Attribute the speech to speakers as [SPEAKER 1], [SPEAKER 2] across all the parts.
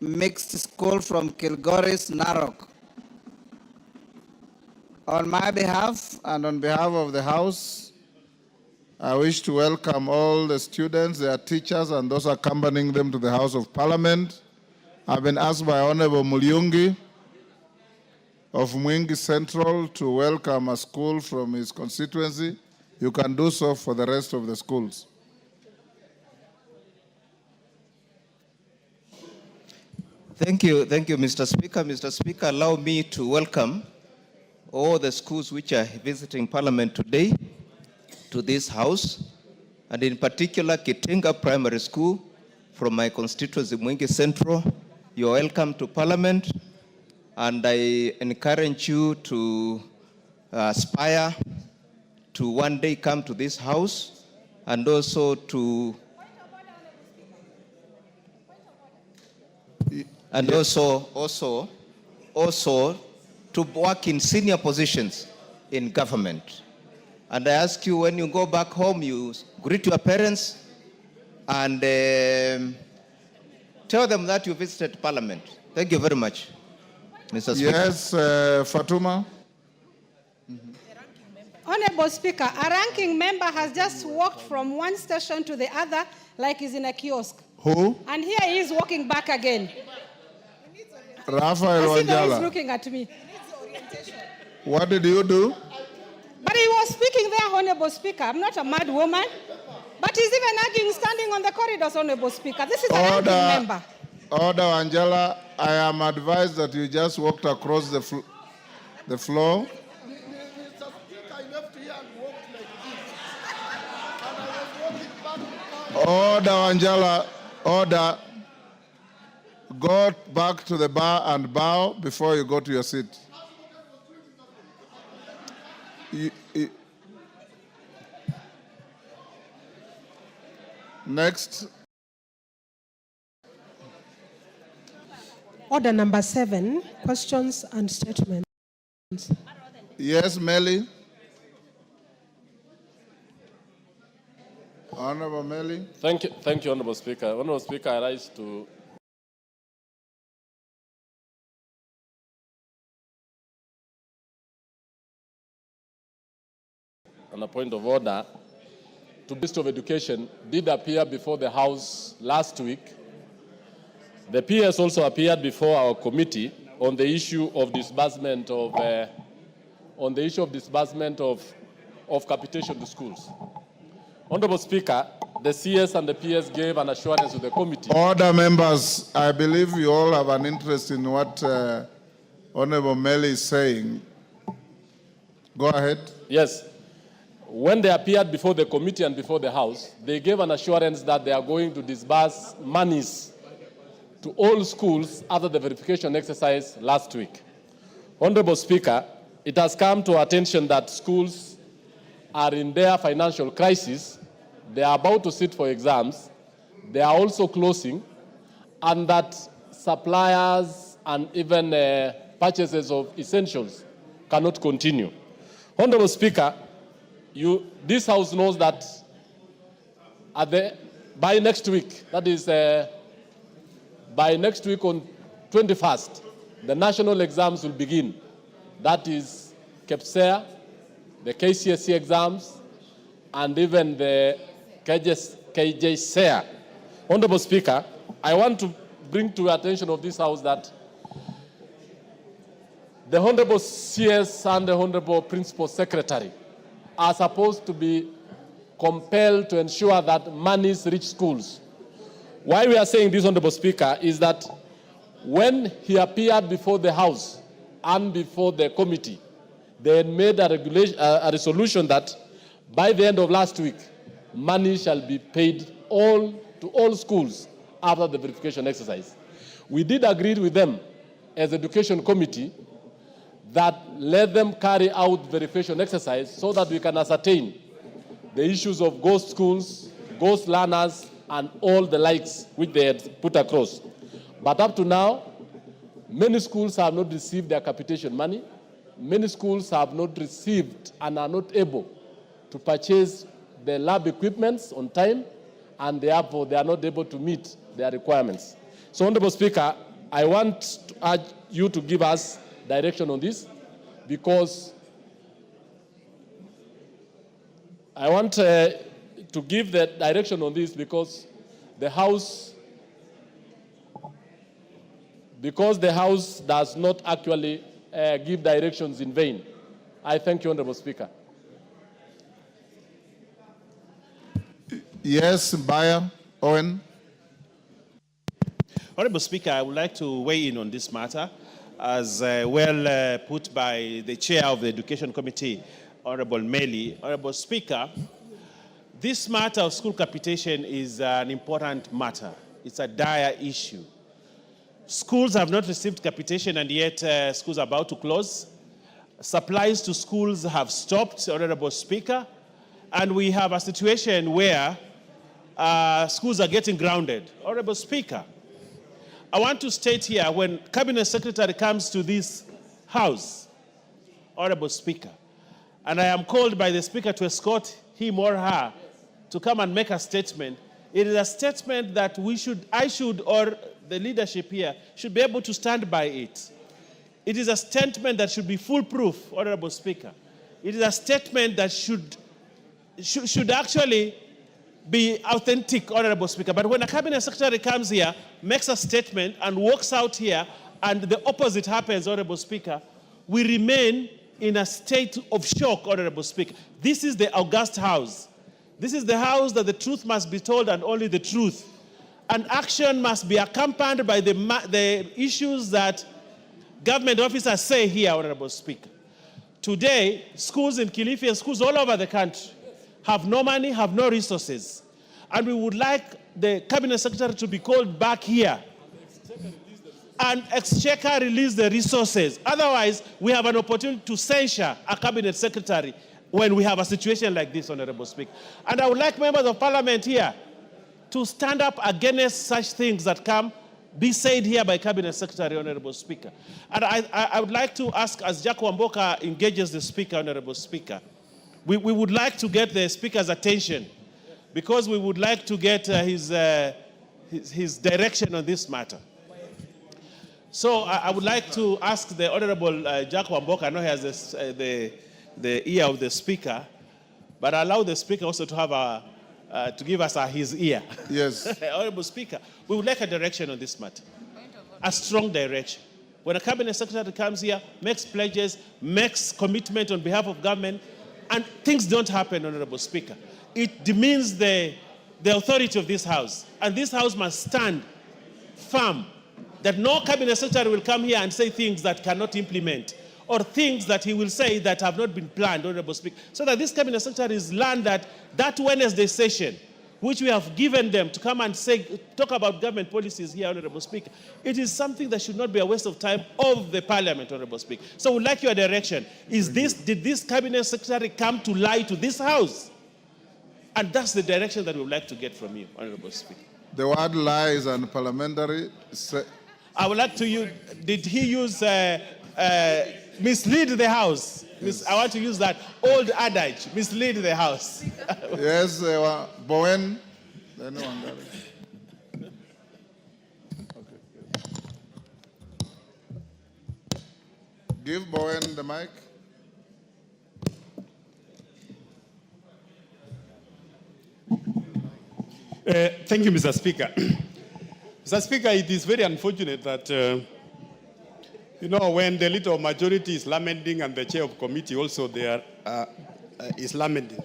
[SPEAKER 1] Mixed School from Kilgoris, Narok. On my behalf and on behalf of the House, I wish to welcome all the students, their teachers, and those accompanying them to the House of Parliament. I've been asked by Honorable Mulyungi of Mwingi Central to welcome a school from his constituency. You can do so for the rest of the schools.
[SPEAKER 2] Thank you, Mr. Speaker. Mr. Speaker, allow me to welcome all the schools which are visiting Parliament today to this House, and in particular Kitenga Primary School from my constituency, Mwingi Central. You're welcome to Parliament, and I encourage you to aspire to one day come to this House, and also to also to work in senior positions in government. And I ask you, when you go back home, you greet your parents and tell them that you visited Parliament. Thank you very much, Mr. Speaker.
[SPEAKER 1] Yes, Fatuma.
[SPEAKER 3] Honorable Speaker, a ranking member has just walked from one station to the other like he's in a kiosk.
[SPEAKER 1] Who?
[SPEAKER 3] And here he is walking back again.
[SPEAKER 1] Rafael
[SPEAKER 3] He's
[SPEAKER 1] Wanjala.
[SPEAKER 3] looking at me.
[SPEAKER 1] What did you do?
[SPEAKER 3] But he was speaking there, Honorable Speaker. I'm not a mad woman. But he's even arguing standing on the corridors, Honorable Speaker. This is a ranking member.
[SPEAKER 1] Order, Angela. I am advised that you just walked across the floor.
[SPEAKER 4] Mr. Speaker, I left here and walked like this. And I was walking back to car.
[SPEAKER 1] Order, Angela. Order. Go back to the bar and bow before you go to your seat. Next.
[SPEAKER 5] Order number 7, questions and statements.
[SPEAKER 1] Yes, Melly. Honorable Melly.
[SPEAKER 6] Thank you, Honorable Speaker. Honorable Speaker, I rise to on a point of order. The Minister of Education did appear before the House last week. The PS also appeared before our committee on the issue of disbursement of capitation to schools. Honorable Speaker, the CS and the PS gave an assurance to the committee.
[SPEAKER 1] Order, members. I believe you all have an interest in what Honorable Melly is saying. Go ahead.
[SPEAKER 6] Yes. When they appeared before the committee and before the House, they gave an assurance that they are going to disburse monies to all schools after the verification exercise last week. Honorable Speaker, it has come to our attention that schools are in their financial crisis. They are about to sit for exams. They are also closing, and that suppliers and even purchases of essentials cannot continue. Honorable Speaker, this House knows that by next week, that is by next week on 21st, the national exams will begin. That is KPSEA, the KCSE exams, and even the KJSEA. Honorable Speaker, I want to bring to the attention of this House that the Honorable CS and the Honorable Principal Secretary are supposed to be compelled to ensure that monies reach schools. Why we are saying this, Honorable Speaker, is that when he appeared before the House and before the committee, they had made a resolution that by the end of last week, money shall be paid to all schools after the verification exercise. We did agree with them as Education Committee that let them carry out verification exercise so that we can ascertain the issues of ghost schools, ghost learners, and all the likes which they had put across. But up to now, many schools have not received their capitation money. Many schools have not received and are not able to purchase the lab equipments on time, and therefore they are not able to meet their requirements. So, Honorable Speaker, I want to urge you to give us direction on this, because I want to give the direction on this because the House does not actually give directions in vain. I thank you, Honorable Speaker.
[SPEAKER 1] Yes, Bayer, Owen.
[SPEAKER 7] Honorable Speaker, I would like to weigh in on this matter, as put by the Chair of the Education Committee, Honorable Meli. Honorable Speaker, this matter of school capitation is an important matter. It's a dire issue. Schools have not received capitation, and yet schools are about to close. Supplies to schools have stopped, Honorable Speaker, and we have a situation where schools are getting grounded. Honorable Speaker, I want to state here, when Cabinet Secretary comes to this House, Honorable Speaker, and I am called by the Speaker to escort him or her to come and make a statement, it is a statement that I should, or the leadership here, should be able to stand by it. It is a statement that should be foolproof, Honorable Speaker. It is a statement that should actually be authentic, Honorable Speaker. But when a Cabinet Secretary comes here, makes a statement, and walks out here, and the opposite happens, Honorable Speaker, we remain in a state of shock, Honorable Speaker. This is the august House. This is the House that the truth must be told, and only the truth. And action must be accompanied by the issues that government officers say here, Honorable Speaker. Today, schools in Kilifi and schools all over the country have no money, have no resources. And we would like the Cabinet Secretary to be called back here and Exchequer release the resources. Otherwise, we have an opportunity to censure a Cabinet Secretary when we have a situation like this, Honorable Speaker. And I would like members of Parliament here to stand up against such things that be said here by Cabinet Secretary, Honorable Speaker. And I would like to ask, as Jack Wamboka engages the Speaker, Honorable Speaker, we would like to get the Speaker's attention, because we would like to get his direction on this matter. So I would like to ask the Honorable Jack Wamboka, I know he has the ear of the Speaker, but allow the Speaker also to have to give us his ear.
[SPEAKER 1] Yes.
[SPEAKER 7] Honorable Speaker, we would like a direction on this matter, a strong direction. When a Cabinet Secretary comes here, makes pledges, makes commitment on behalf of government, and things don't happen, Honorable Speaker, it demeans the authority of this House. And this House must stand firm that no Cabinet Secretary will come here and say things that cannot implement, or things that he will say that have not been planned, Honorable Speaker. So that this Cabinet Secretary has learned that Wednesday session, which we have given them to come and talk about government policies here, Honorable Speaker, it is something that should not be a waste of time of the Parliament, Honorable Speaker. So we'd like your direction. Did this Cabinet Secretary come to lie to this House? And that's the direction that we would like to get from you, Honorable Speaker.
[SPEAKER 1] The word lie is unparliamentary.
[SPEAKER 7] I would like to use, did he use mislead the House? I want to use that old adage, mislead the House.
[SPEAKER 1] Yes, Bowen. Give Bowen the mic.
[SPEAKER 8] Thank you, Mr. Speaker. Mr. Speaker, it is very unfortunate that, when the leader of majority is lamenting and the chair of committee also there is lamenting.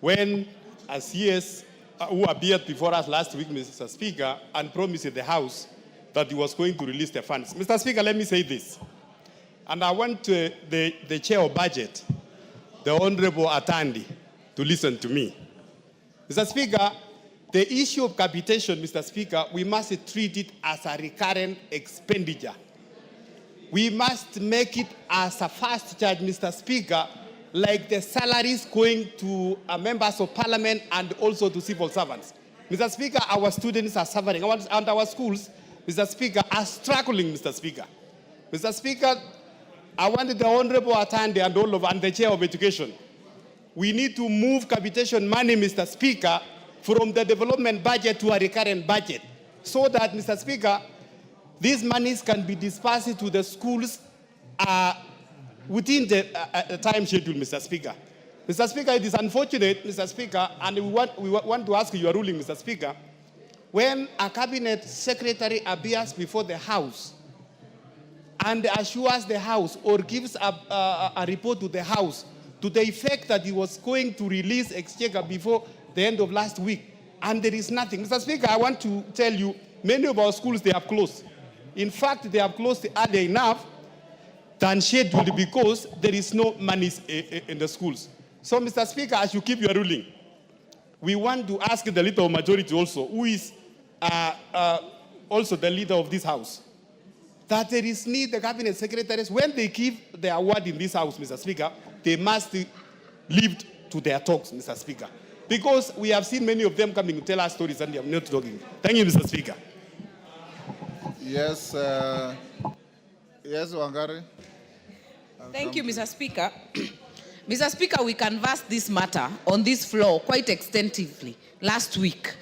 [SPEAKER 8] When a CS who appeared before us last week, Mr. Speaker, and promised the House that he was going to release the funds. Mr. Speaker, let me say this. And I want the chair of budget, the Honorable Atandi, to listen to me. Mr. Speaker, the issue of capitation, Mr. Speaker, we must treat it as a recurrent expenditure. We must make it as a fast charge, Mr. Speaker, like the salaries going to members of parliament and also to civil servants. Mr. Speaker, our students are suffering, and our schools, Mr. Speaker, are struggling, Mr. Speaker. Mr. Speaker, I want the Honorable Atandi and all of, and the Chair of Education, we need to move capitation money, Mr. Speaker, from the development budget to a recurrent budget, so that, Mr. Speaker, these monies can be dispersed to the schools within the time schedule, Mr. Speaker. Mr. Speaker, it is unfortunate, Mr. Speaker, and we want to ask your ruling, Mr. Speaker, when a cabinet secretary appears before the House and assures the House or gives a report to the House to the effect that he was going to release exchequer before the end of last week, and there is nothing. Mr. Speaker, I want to tell you, many of our schools, they have closed. In fact, they have closed early enough than scheduled because there is no money in the schools. So, Mr. Speaker, as you keep your ruling, we want to ask the leader of majority also, who is also the leader of this House, that there is need the cabinet secretaries, when they give the award in this House, Mr. Speaker, they must live to their talks, Mr. Speaker. Because we have seen many of them coming to tell us stories and they are not talking. Thank you, Mr. Speaker.
[SPEAKER 1] Yes, yes, Wangari.
[SPEAKER 9] Thank you, Mr. Speaker. Mr. Speaker, we canvassed this matter on this floor quite extensively last week.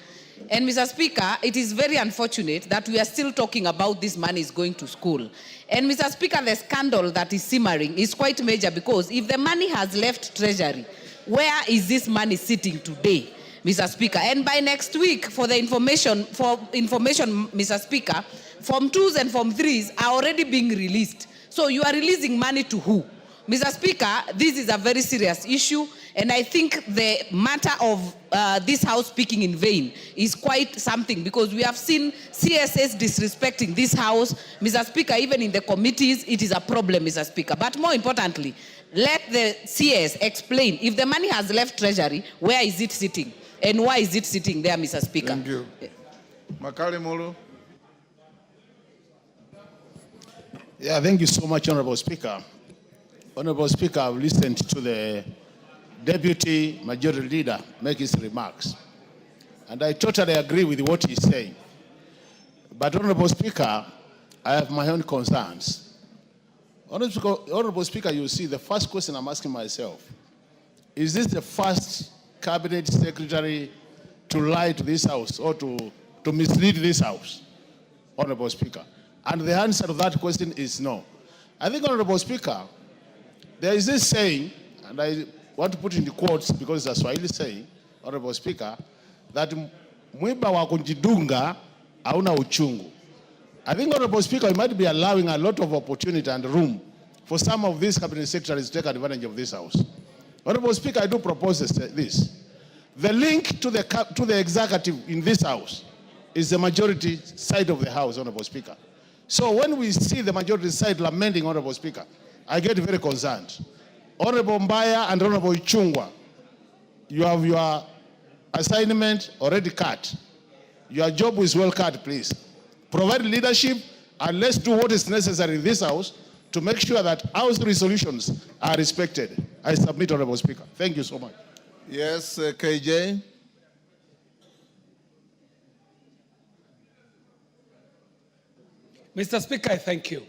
[SPEAKER 9] And Mr. Speaker, it is very unfortunate that we are still talking about this money is going to school. And Mr. Speaker, the scandal that is simmering is quite major, because if the money has left Treasury, where is this money sitting today, Mr. Speaker? And by next week, for information, Mr. Speaker, Form 2s and Form 3s are already being released. So you are releasing money to who? Mr. Speaker, this is a very serious issue, and I think the matter of this House speaking in vain is quite something, because we have seen CSS disrespecting this House. Mr. Speaker, even in the committees, it is a problem, Mr. Speaker. But more importantly, let the CS explain, if the money has left Treasury, where is it sitting? And why is it sitting there, Mr. Speaker?
[SPEAKER 1] Thank you. Makali Mulu.
[SPEAKER 10] Yeah, thank you so much, Honorable Speaker. Honorable Speaker, I've listened to the Deputy Majority Leader make his remarks, and I totally agree with what he's saying. But, Honorable Speaker, I have my own concerns. Honorable Speaker, you see, the first question I'm asking myself, is this the first Cabinet Secretary to lie to this House or to mislead this House, Honorable Speaker? And the answer to that question is no. I think, Honorable Speaker, there is this saying, and I want to put in the quotes because it's a Swahili saying, Honorable Speaker, that mwiba wa kunjidunga hauna uchungu. I think, Honorable Speaker, we might be allowing a lot of opportunity and room for some of these cabinet secretaries to take advantage of this House. Honorable Speaker, I do propose this. The link to the executive in this House is the majority side of the House, Honorable Speaker. So when we see the majority side lamenting, Honorable Speaker, I get very concerned. Honorable Mbaya and Honorable Ichungwa, you have your assignment already cut. Your job is well cut, please. Provide leadership and let's do what is necessary in this House to make sure that House resolutions are respected. I submit, Honorable Speaker. Thank you so much.
[SPEAKER 1] Yes, KJ.
[SPEAKER 11] Mr. Speaker, I thank you.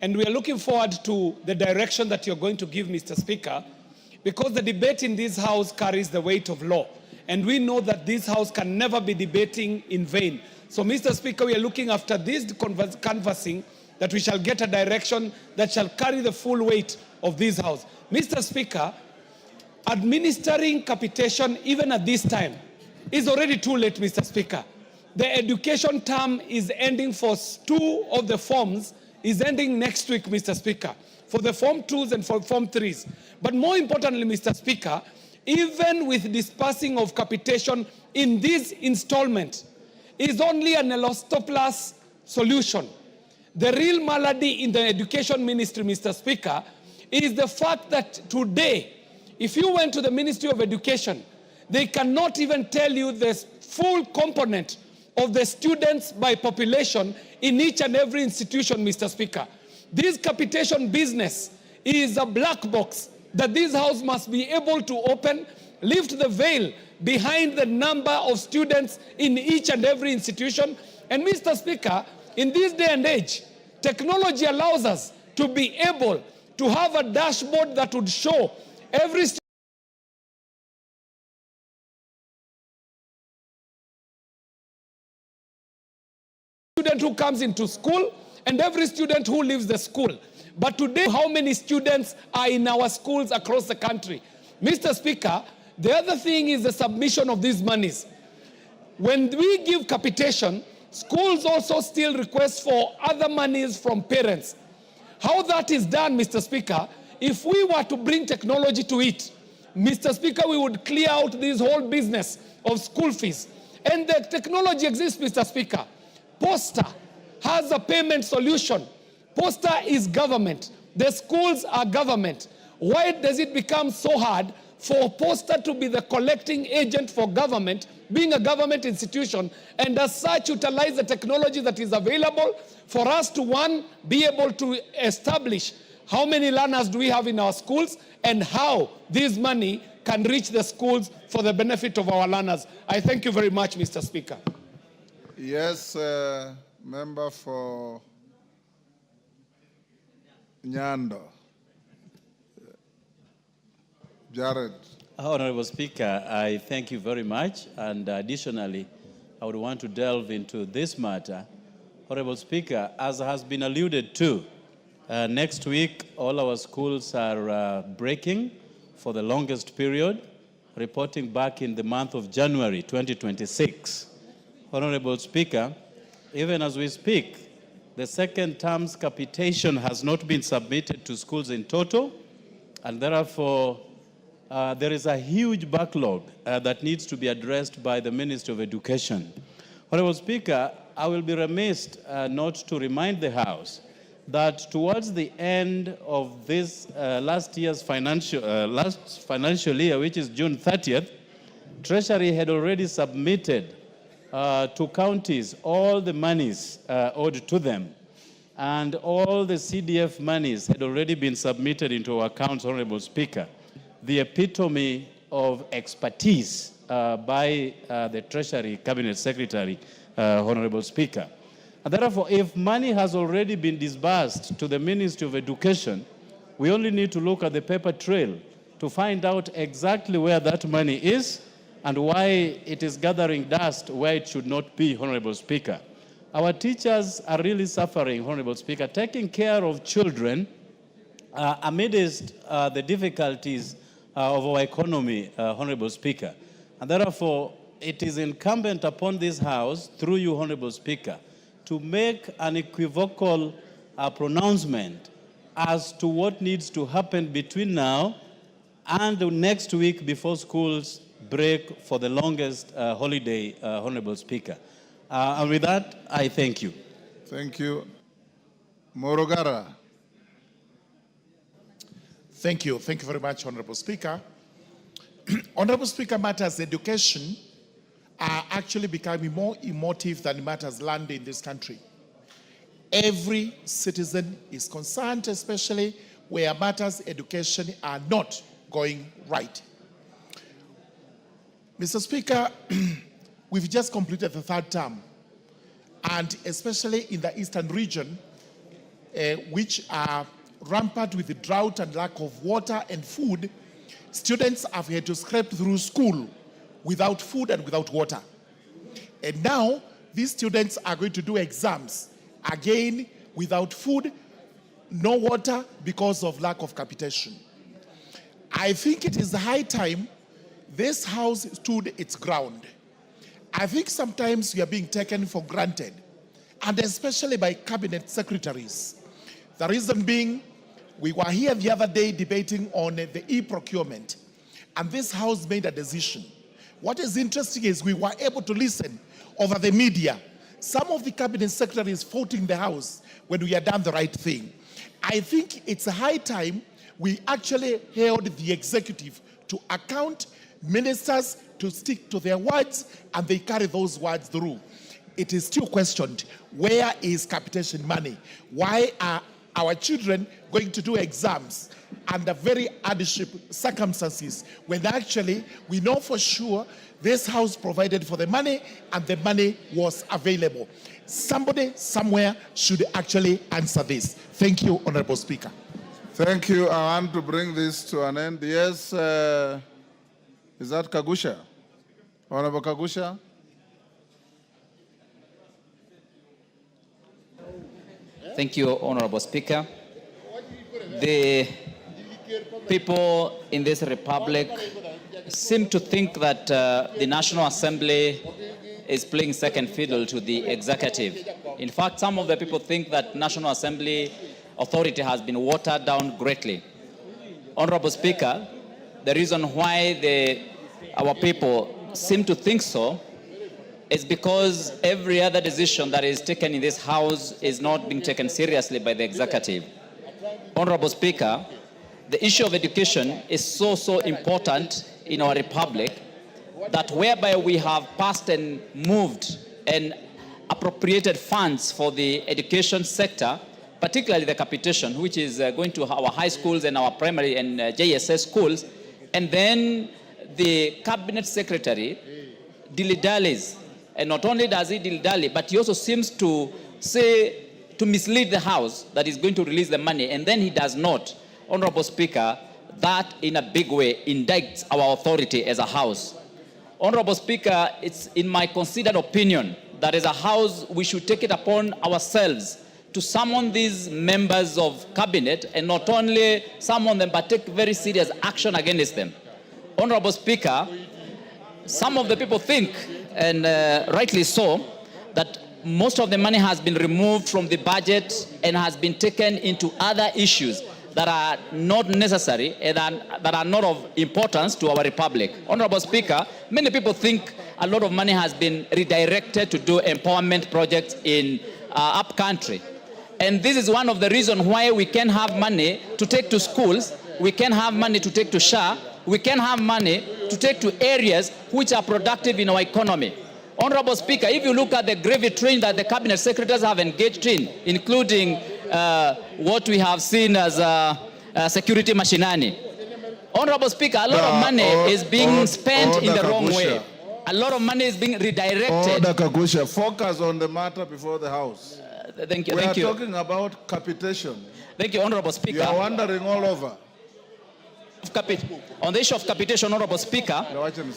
[SPEAKER 11] And we are looking forward to the direction that you're going to give, Mr. Speaker, because the debate in this House carries the weight of law. And we know that this House can never be debating in vain. So, Mr. Speaker, we are looking after this canvassing that we shall get a direction that shall carry the full weight of this House. Mr. Speaker, administering capitation even at this time is already too late, Mr. Speaker. The education term is ending for 2 of the forms, is ending next week, Mr. Speaker, for the Form 2s and for Form 3s. But more importantly, Mr. Speaker, even with dispersing of capitation in this installment is only an elastoplus solution. The real malady in the education ministry, Mr. Speaker, is the fact that today, if you went to the Ministry of Education, they cannot even tell you the full component of the students by population in each and every institution, Mr. Speaker. This capitation business is a black box that this House must be able to open, lift the veil behind the number of students in each and every institution. And Mr. Speaker, in this day and age, technology allows us to be able to have a dashboard that would show every student who comes into school and every student who leaves the school. But today, how many students are in our schools across the country? Mr. Speaker, the other thing is the submission of these monies. When we give capitation, schools also still request for other monies from parents. How that is done, Mr. Speaker, if we were to bring technology to it, Mr. Speaker, we would clear out this whole business of school fees. And the technology exists, Mr. Speaker. Posta has a payment solution. Posta is government. The schools are government. Why does it become so hard for Posta to be the collecting agent for government, being a government institution, and as such utilize the technology that is available for us to, one, be able to establish how many learners do we have in our schools and how this money can reach the schools for the benefit of our learners. I thank you very much, Mr. Speaker.
[SPEAKER 1] Yes, member for Nyando. Jared.
[SPEAKER 12] Honorable Speaker, I thank you very much. And additionally, I would want to delve into this matter. Honorable Speaker, as has been alluded to, next week all our schools are breaking for the longest period, reporting back in the month of January 2026. Honorable Speaker, even as we speak, the second term's capitation has not been submitted to schools in total, and therefore there is a huge backlog that needs to be addressed by the Ministry of Education. Honorable Speaker, I will be remiss not to remind the House that towards the end of this last financial year, which is June 30th, Treasury had already submitted to counties all the monies owed to them, and all the CDF monies had already been submitted into our accounts, Honorable Speaker. The epitome of expertise by the Treasury Cabinet Secretary, Honorable Speaker. And therefore, if money has already been disbursed to the Ministry of Education, we only need to look at the paper trail to find out exactly where that money is and why it is gathering dust where it should not be, Honorable Speaker. Our teachers are really suffering, Honorable Speaker, taking care of children amidst the difficulties of our economy, Honorable Speaker. And therefore, it is incumbent upon this House, through you, Honorable Speaker, to make an equivocal pronouncement as to what needs to happen between now and the next week before schools break for the longest holiday, Honorable Speaker. And with that, I thank you.
[SPEAKER 1] Thank you. Morogara.
[SPEAKER 13] Thank you. Thank you very much, Honorable Speaker. Honorable Speaker, matters education are actually becoming more emotive than matters land in this country. Every citizen is concerned, especially where matters education are not going right. Mr. Speaker, we've just completed the third term, and especially in the eastern region, which are rampant with the drought and lack of water and food, students have had to scrape through school without food and without water. And now, these students are going to do exams, again, without food, no water, because of lack of capitation. I think it is high time this House stood its ground. I think sometimes we are being taken for granted, and especially by cabinet secretaries. The reason being, we were here the other day debating on the e-procurement, and this House made a decision. What is interesting is we were able to listen over the media. Some of the cabinet secretaries faulting the House when we had done the right thing. I think it's a high time we actually held the executive to account, ministers to stick to their words, and they carry those words through. It is still questioned, where is capitation money? Why are our children going to do exams under very hardship circumstances when actually we know for sure this House provided for the money and the money was available? Somebody somewhere should actually answer this. Thank you, Honorable Speaker.
[SPEAKER 1] Thank you. I want to bring this to an end. Yes, is that Kagusha? Honorable Kagusha?
[SPEAKER 14] Thank you, Honorable Speaker. The people in this republic seem to think that the National Assembly is playing second fiddle to the executive. In fact, some of the people think that National Assembly authority has been watered down greatly. Honorable Speaker, the reason why our people seem to think so is because every other decision that is taken in this House is not being taken seriously by the executive. Honorable Speaker, the issue of education is so important in our republic that whereby we have passed and moved and appropriated funds for the education sector, particularly the capitation, which is going to our high schools and our primary and JSS schools, and then the cabinet secretary dilly-dallies. And not only does he dilly-dally, but he also seems to say, to mislead the House that he's going to release the money, and then he does not. Honorable Speaker, that in a big way indicts our authority as a House. Honorable Speaker, it's in my considered opinion that as a House we should take it upon ourselves to summon these members of cabinet, and not only summon them but take very serious action against them. Honorable Speaker, some of the people think, and rightly so, that most of the money has been removed from the budget and has been taken into other issues that are not necessary and that are not of importance to our republic. Honorable Speaker, many people think a lot of money has been redirected to do empowerment projects in up country. And this is one of the reasons why we can have money to take to schools, we can have money to take to SHA, we can have money to take to areas which are productive in our economy. Honorable Speaker, if you look at the gravy train that the cabinet secretaries have engaged in, including what we have seen as security machinani. Honorable Speaker, a lot of money is being spent in the wrong way. A lot of money is being redirected.
[SPEAKER 1] Order, Kagusha. Focus on the matter before the House.
[SPEAKER 14] Thank you.
[SPEAKER 1] We are talking about capitation.
[SPEAKER 14] Thank you, Honorable Speaker.
[SPEAKER 1] You are wandering all over.
[SPEAKER 14] On the issue of capitation, Honorable Speaker,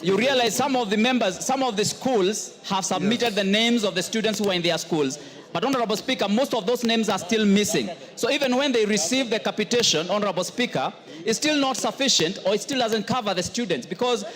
[SPEAKER 14] you realize some of the members, some of the schools have submitted the names of the students who are in their schools. But Honorable Speaker, most of those names are still missing. So even when they receive the capitation, Honorable Speaker, it's still not sufficient, or it still doesn't cover the students, because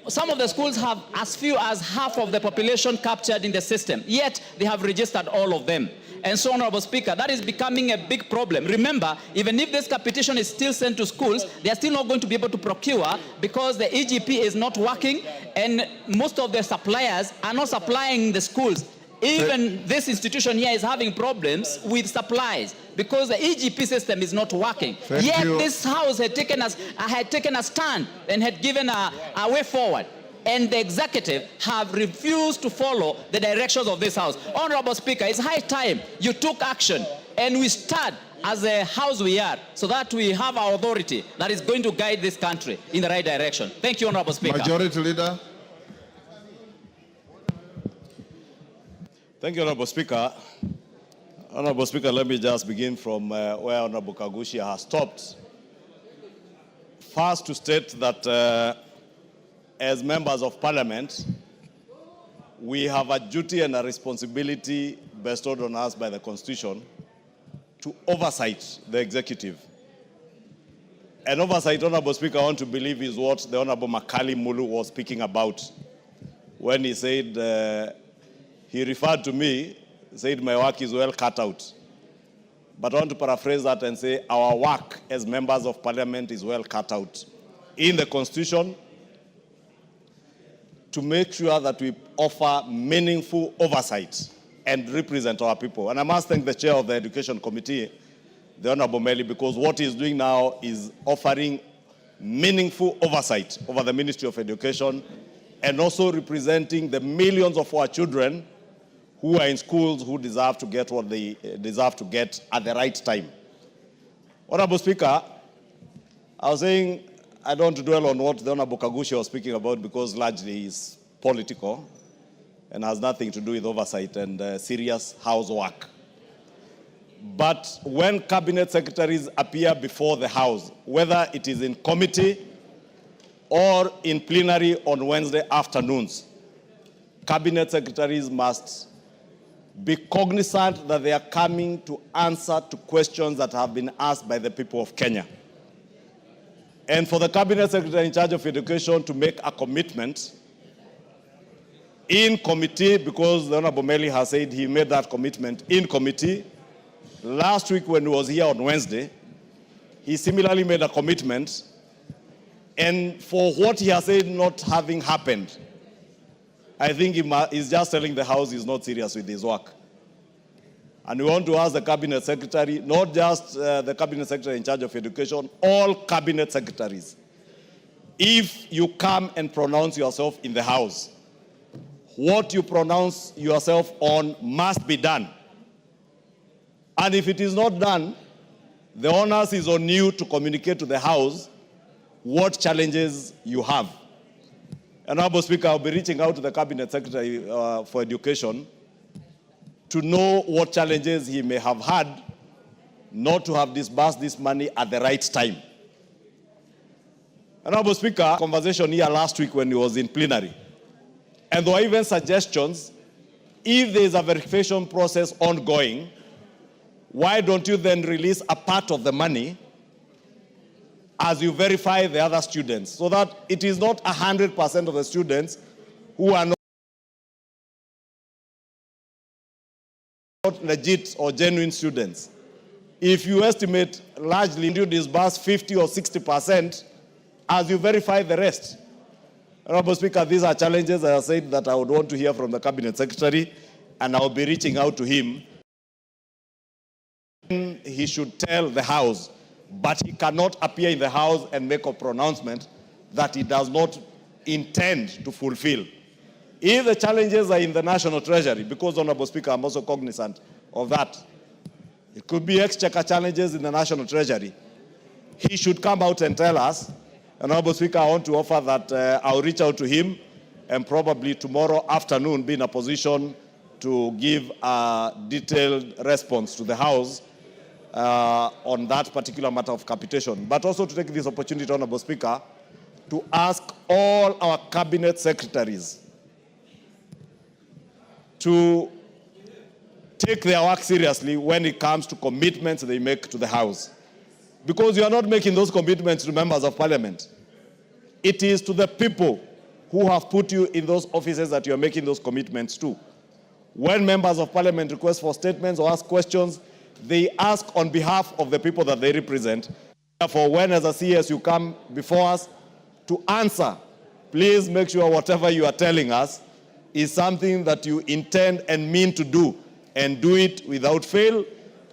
[SPEAKER 14] some of the schools have as few as half of the population captured in the system, yet they have registered all of them. And so, Honorable Speaker, that is becoming a big problem. Remember, even if this capitation is still sent to schools, they are still not going to be able to procure because the EGP is not working and most of the suppliers are not supplying the schools. Even this institution here is having problems with supplies because the EGP system is not working. Yet this House had taken a stand and had given a way forward. And the executive have refused to follow the directions of this House. Honorable Speaker, it's high time you took action and we start as a House we are, so that we have our authority that is going to guide this country in the right direction. Thank you, Honorable Speaker.
[SPEAKER 1] Majority Leader.
[SPEAKER 15] Thank you, Honorable Speaker. Honorable Speaker, let me just begin from where Honorable Kagushia has stopped. First, to state that as members of Parliament, we have a duty and a responsibility bestowed on us by the Constitution to oversight the executive. And oversight, Honorable Speaker, I want to believe is what the Honorable Makali Mulu was speaking about when he said, he referred to me, said my work is well cut out. But I want to paraphrase that and say our work as members of Parliament is well cut out in the Constitution, to make sure that we offer meaningful oversight and represent our people. And I must thank the chair of the Education Committee, the Honorable Meli, because what he's doing now is offering meaningful oversight over the Ministry of Education and also representing the millions of our children who are in schools who deserve to get what they deserve to get at the right time. Honorable Speaker, I was saying, I don't want to dwell on what the Honorable Kagushi was speaking about because largely is political and has nothing to do with oversight and serious housework. But when cabinet secretaries appear before the House, whether it is in committee or in plenary on Wednesday afternoons, cabinet secretaries must be cognizant that they are coming to answer to questions that have been asked by the people of Kenya. And for the Cabinet Secretary in charge of education to make a commitment in committee, because the Honorable Meli has said he made that commitment in committee. Last week when he was here on Wednesday, he similarly made a commitment, and for what he has said not having happened, I think he's just telling the House he's not serious with his work. And we want to ask the Cabinet Secretary, not just the Cabinet Secretary in charge of education, all Cabinet Secretaries, if you come and pronounce yourself in the House, what you pronounce yourself on must be done. And if it is not done, the onus is on you to communicate to the House what challenges you have. And Honorable Speaker, I'll be reaching out to the Cabinet Secretary for Education to know what challenges he may have had not to have disbursed this money at the right time. Honorable Speaker, conversation here last week when he was in plenary. And there were even suggestions, if there is a verification process ongoing, why don't you then release a part of the money as you verify the other students, so that it is not 100% of the students who are not legit or genuine students. If you estimate largely you disburse 50 or 60% as you verify the rest. Honorable Speaker, these are challenges, as I said, that I would want to hear from the Cabinet Secretary, and I'll be reaching out to him. He should tell the House, but he cannot appear in the House and make a pronouncement that he does not intend to fulfill. If the challenges are in the National Treasury, because, Honorable Speaker, I'm also cognizant of that, it could be exchequer challenges in the National Treasury, he should come out and tell us. And, Honorable Speaker, I want to offer that I'll reach out to him and probably tomorrow afternoon be in a position to give a detailed response to the House on that particular matter of capitation. But also to take this opportunity, Honorable Speaker, to ask all our Cabinet Secretaries to take their work seriously when it comes to commitments they make to the House. Because you are not making those commitments to members of Parliament. It is to the people who have put you in those offices that you are making those commitments to. When members of Parliament request for statements or ask questions, they ask on behalf of the people that they represent. Therefore, when as a CS you come before us to answer, please make sure whatever you are telling us is something that you intend and mean to do, and do it without fail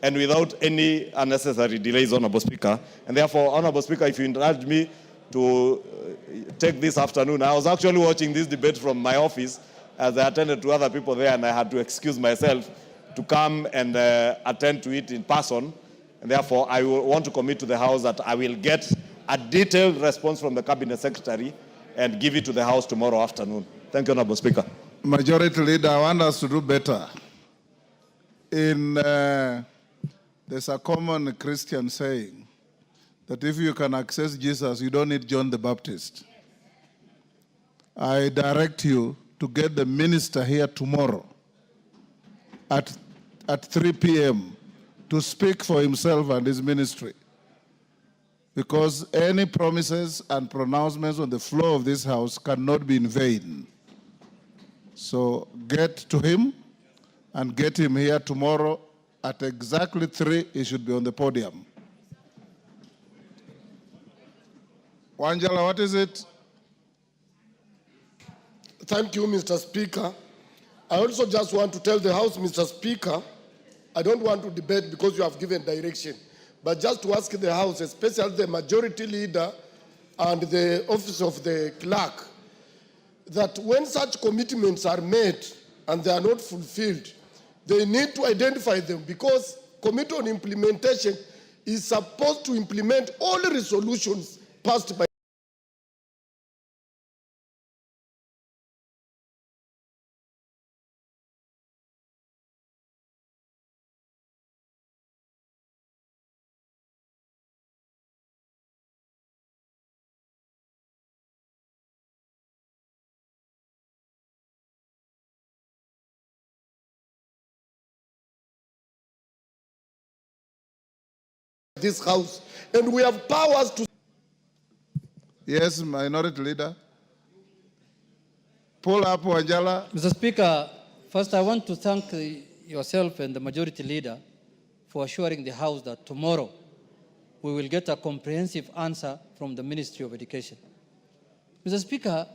[SPEAKER 15] and without any unnecessary delays, Honorable Speaker. And therefore, Honorable Speaker, if you indulge me to take this afternoon, I was actually watching this debate from my office as I attended to other people there, and I had to excuse myself to come and attend to it in person. And therefore, I will want to commit to the House that I will get a detailed response from the Cabinet Secretary and give it to the House tomorrow afternoon. Thank you, Honorable Speaker.
[SPEAKER 1] Majority Leader, I want us to do better. There's a common Christian saying that if you can access Jesus, you don't need John the Baptist. I direct you to get the minister here tomorrow at 3 p.m. to speak for himself and his ministry. Because any promises and pronouncements on the floor of this House cannot be in vain. So get to him and get him here tomorrow at exactly 3. He should be on the podium. Wanjala, what is it?
[SPEAKER 4] Thank you, Mr. Speaker. I also just want to tell the House, Mr. Speaker, I don't want to debate because you have given direction, but just to ask the House, especially the Majority Leader and the Office of the Clerk, that when such commitments are made and they are not fulfilled, they need to identify them, because Committee on Implementation is supposed to implement all the resolutions passed by this house, and we have powers to...
[SPEAKER 1] Yes, Minority Leader. Pull up, Wanjala.
[SPEAKER 16] Mr. Speaker, first I want to thank yourself and the Majority Leader for assuring the House that tomorrow we will get a comprehensive answer from the Ministry of Education. Mr. Speaker,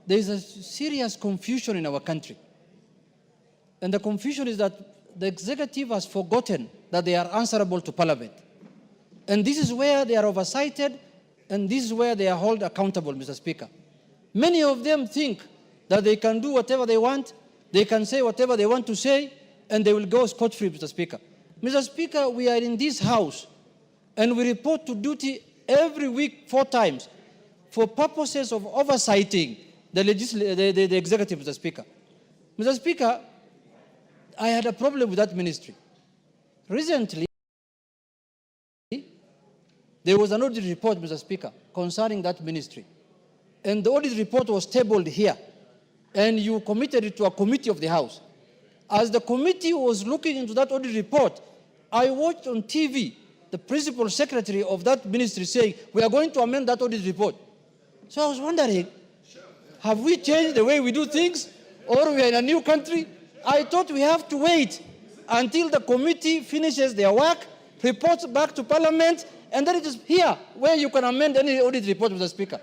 [SPEAKER 16] there is a serious confusion in our country. And the confusion is that the executive has forgotten that they are answerable to Parliament. And this is where they are oversighted, and this is where they are held accountable, Mr. Speaker. Many of them think that they can do whatever they want, they can say whatever they want to say, and they will go scot-free, Mr. Speaker. Mr. Speaker, we are in this House, and we report to duty every week 4 times for purposes of oversighting the executive, Mr. Speaker. Mr. Speaker, I had a problem with that ministry. Recently, there was an audit report, Mr. Speaker, concerning that ministry. And the audit report was tabled here. And you committed it to a committee of the House. As the committee was looking into that audit report, I watched on TV the principal secretary of that ministry saying, we are going to amend that audit report. So I was wondering, have we changed the way we do things? Or we are in a new country? I thought we have to wait until the committee finishes their work, reports back to Parliament, and then it is here where you can amend any audit report, Mr. Speaker.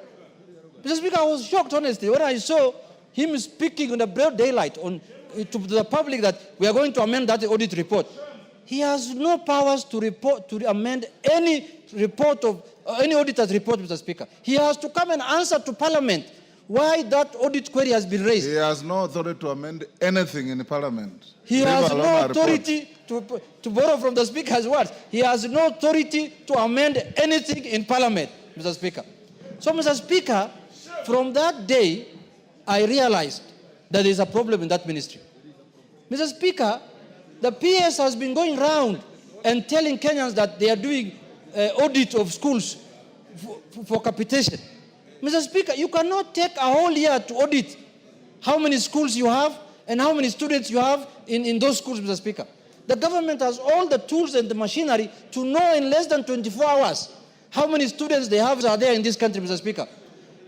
[SPEAKER 16] Mr. Speaker, I was shocked, honestly, when I saw him speaking in the broad daylight to the public that we are going to amend that audit report. He has no powers to amend any report of any auditor's report, Mr. Speaker. He has to come and answer to Parliament why that audit query has been raised.
[SPEAKER 1] He has no authority to amend anything in the Parliament.
[SPEAKER 16] He has no authority to borrow from the Speaker's words. He has no authority to amend anything in Parliament, Mr. Speaker. So, Mr. Speaker, from that day, I realized that there is a problem in that ministry. Mr. Speaker, the PS has been going around and telling Kenyans that they are doing audit of schools for capitation. Mr. Speaker, you cannot take a whole year to audit how many schools you have and how many students you have in those schools, Mr. Speaker. The government has all the tools and the machinery to know in less than 24 hours how many students they have are there in this country, Mr. Speaker.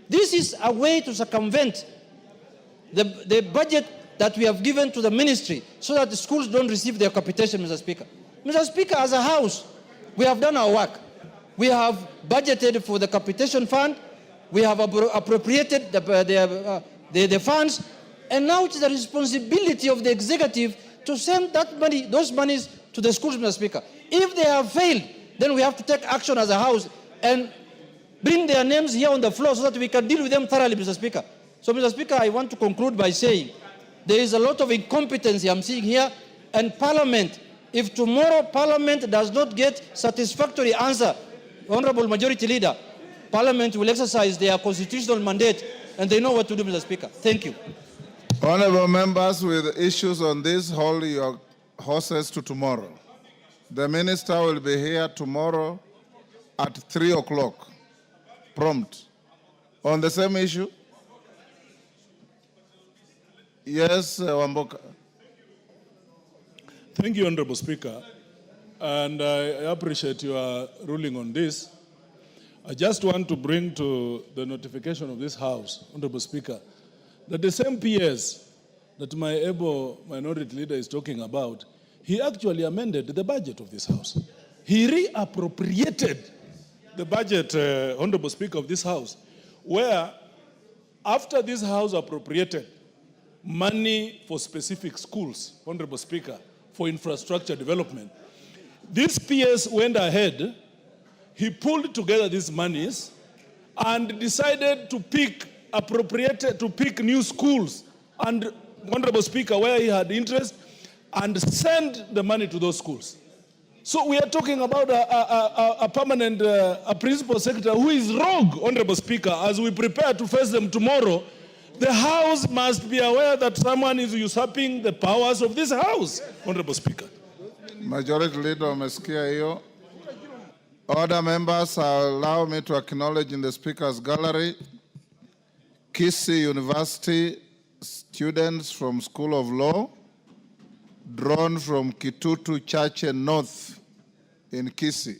[SPEAKER 16] This is a way to circumvent the budget that we have given to the ministry so that the schools don't receive their capitation, Mr. Speaker. Mr. Speaker, as a House, we have done our work. We have budgeted for the capitation fund. We have appropriated the funds. And now it is the responsibility of the executive to send that money, those monies to the schools, Mr. Speaker. If they have failed, then we have to take action as a House and bring their names here on the floor so that we can deal with them thoroughly, Mr. Speaker. So, Mr. Speaker, I want to conclude by saying there is a lot of incompetency I'm seeing here, and Parliament, if tomorrow Parliament does not get satisfactory answer, Honorable Majority Leader, Parliament will exercise their constitutional mandate, and they know what to do, Mr. Speaker. Thank you.
[SPEAKER 1] Honorable members, with issues on this, hold your horses to tomorrow. The minister will be here tomorrow at 3 o'clock, prompt. On the same issue? Yes, Wamboka.
[SPEAKER 17] Thank you, Honorable Speaker. And I appreciate your ruling on this. I just want to bring to the notification of this House, Honorable Speaker, that the same PS that my able minority leader is talking about, he actually amended the budget of this House. He reappropriated the budget, Honorable Speaker, of this House, where after this House appropriated money for specific schools, Honorable Speaker, for infrastructure development, this PS went ahead, he pulled together these monies and decided to pick new schools, and Honorable Speaker, where he had interest, and send the money to those schools. So we are talking about a permanent, a principal secretary who is rogue, Honorable Speaker. As we prepare to face them tomorrow, the House must be aware that someone is usurping the powers of this House, Honorable Speaker.
[SPEAKER 1] Majority Leader umesikia hiyo. Other members, allow me to acknowledge in the Speaker's gallery Kisii University students from School of Law, drawn from Kitutu Church North in Kisii.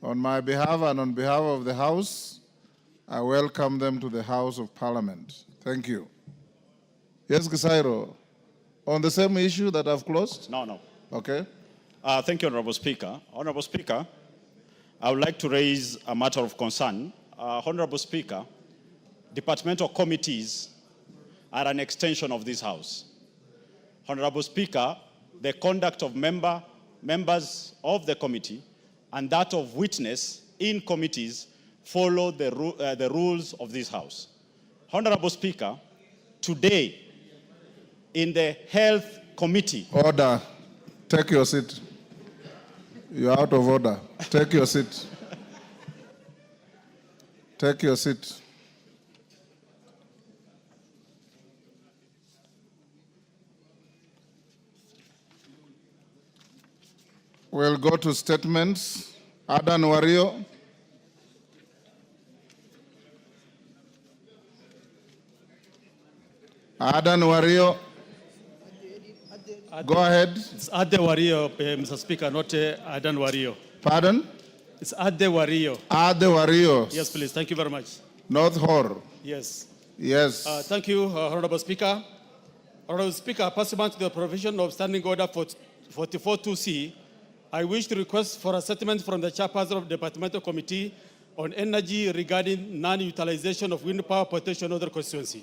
[SPEAKER 1] On my behalf and on behalf of the House, I welcome them to the House of Parliament. Thank you. Yes, Gisairo, on the same issue that I've closed?
[SPEAKER 18] No.
[SPEAKER 1] Okay.
[SPEAKER 18] Thank you, Honorable Speaker. Honorable Speaker, I would like to raise a matter of concern. Honorable Speaker, departmental committees are an extension of this House. Honorable Speaker, the conduct of members of the committee and that of witness in committees follow the rules of this House. Honorable Speaker, today in the Health Committee...
[SPEAKER 1] Order. Take your seat. You're out of order. Take your seat. Take your seat. We'll go to statements. Adan Wario. Adan Wario. Go ahead.
[SPEAKER 19] It's Ade Wario, Mr. Speaker, not Adan Wario.
[SPEAKER 1] Pardon?
[SPEAKER 19] It's Ade Wario.
[SPEAKER 1] Ade Wario.
[SPEAKER 19] Yes, please. Thank you very much.
[SPEAKER 1] North Hor.
[SPEAKER 19] Yes.
[SPEAKER 1] Yes.
[SPEAKER 19] Thank you, Honorable Speaker. Honorable Speaker, pursuant to the provision of Standing Order 44.2c, I wish to request for a statement from the chairperson of the Departmental Committee on Energy regarding non-utilization of wind power potential in Northern Constituency.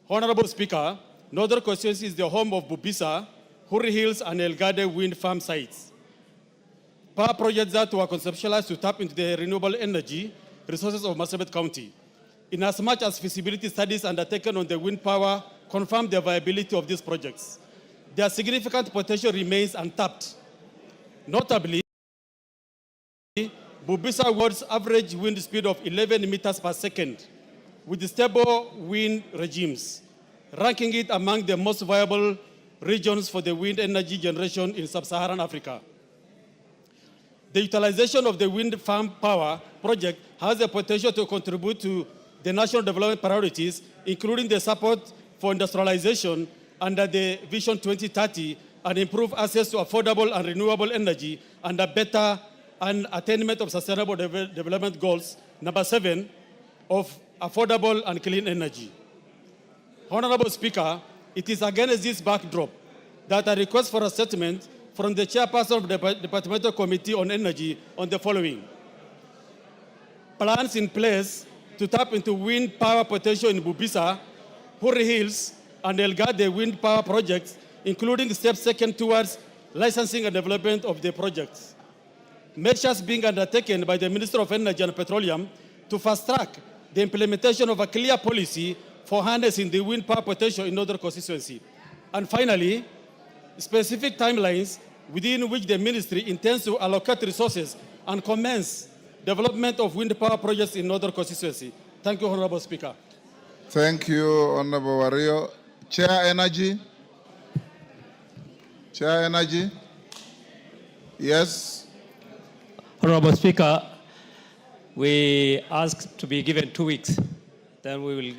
[SPEAKER 19] Honorable Speaker, Northern Constituency is the home of Bubisa, Huri Hills, and Elgade wind farm sites. Power projects that were conceptualized to tap into the renewable energy resources of Marsabit County. Inasmuch as feasibility studies undertaken on the wind power confirm the viability of these projects, their significant potential remains untapped. Notably, Bubisa world's average wind speed of 11 meters per second with stable wind regimes, ranking it among the most viable regions for the wind energy generation in sub-Saharan Africa. The utilization of the wind farm power project has the potential to contribute to the national development priorities, including the support for industrialization under the Vision 2030 and improve access to affordable and renewable energy and a better and attainment of sustainable development goals, number 7, of affordable and clean energy. Honorable Speaker, it is against this backdrop that I request for a statement from the chairperson of the Departmental Committee on Energy on the following. Plans in place to tap into wind power potential in Bubisa, Huri Hills, and Elgade wind power projects, including steps taken towards licensing and development of the projects. Measures being undertaken by the Minister of Energy and Petroleum to fast-track the implementation of a clear policy for harnessing the wind power potential in Northern Constituency. And finally, specific timelines within which the ministry intends to allocate resources and commence development of wind power projects in Northern Constituency. Thank you, Honorable Speaker.
[SPEAKER 1] Thank you, Honorable Wario. Chair Energy. Chair Energy. Yes.
[SPEAKER 20] Honorable Speaker, we ask to be given 2 weeks. Then we will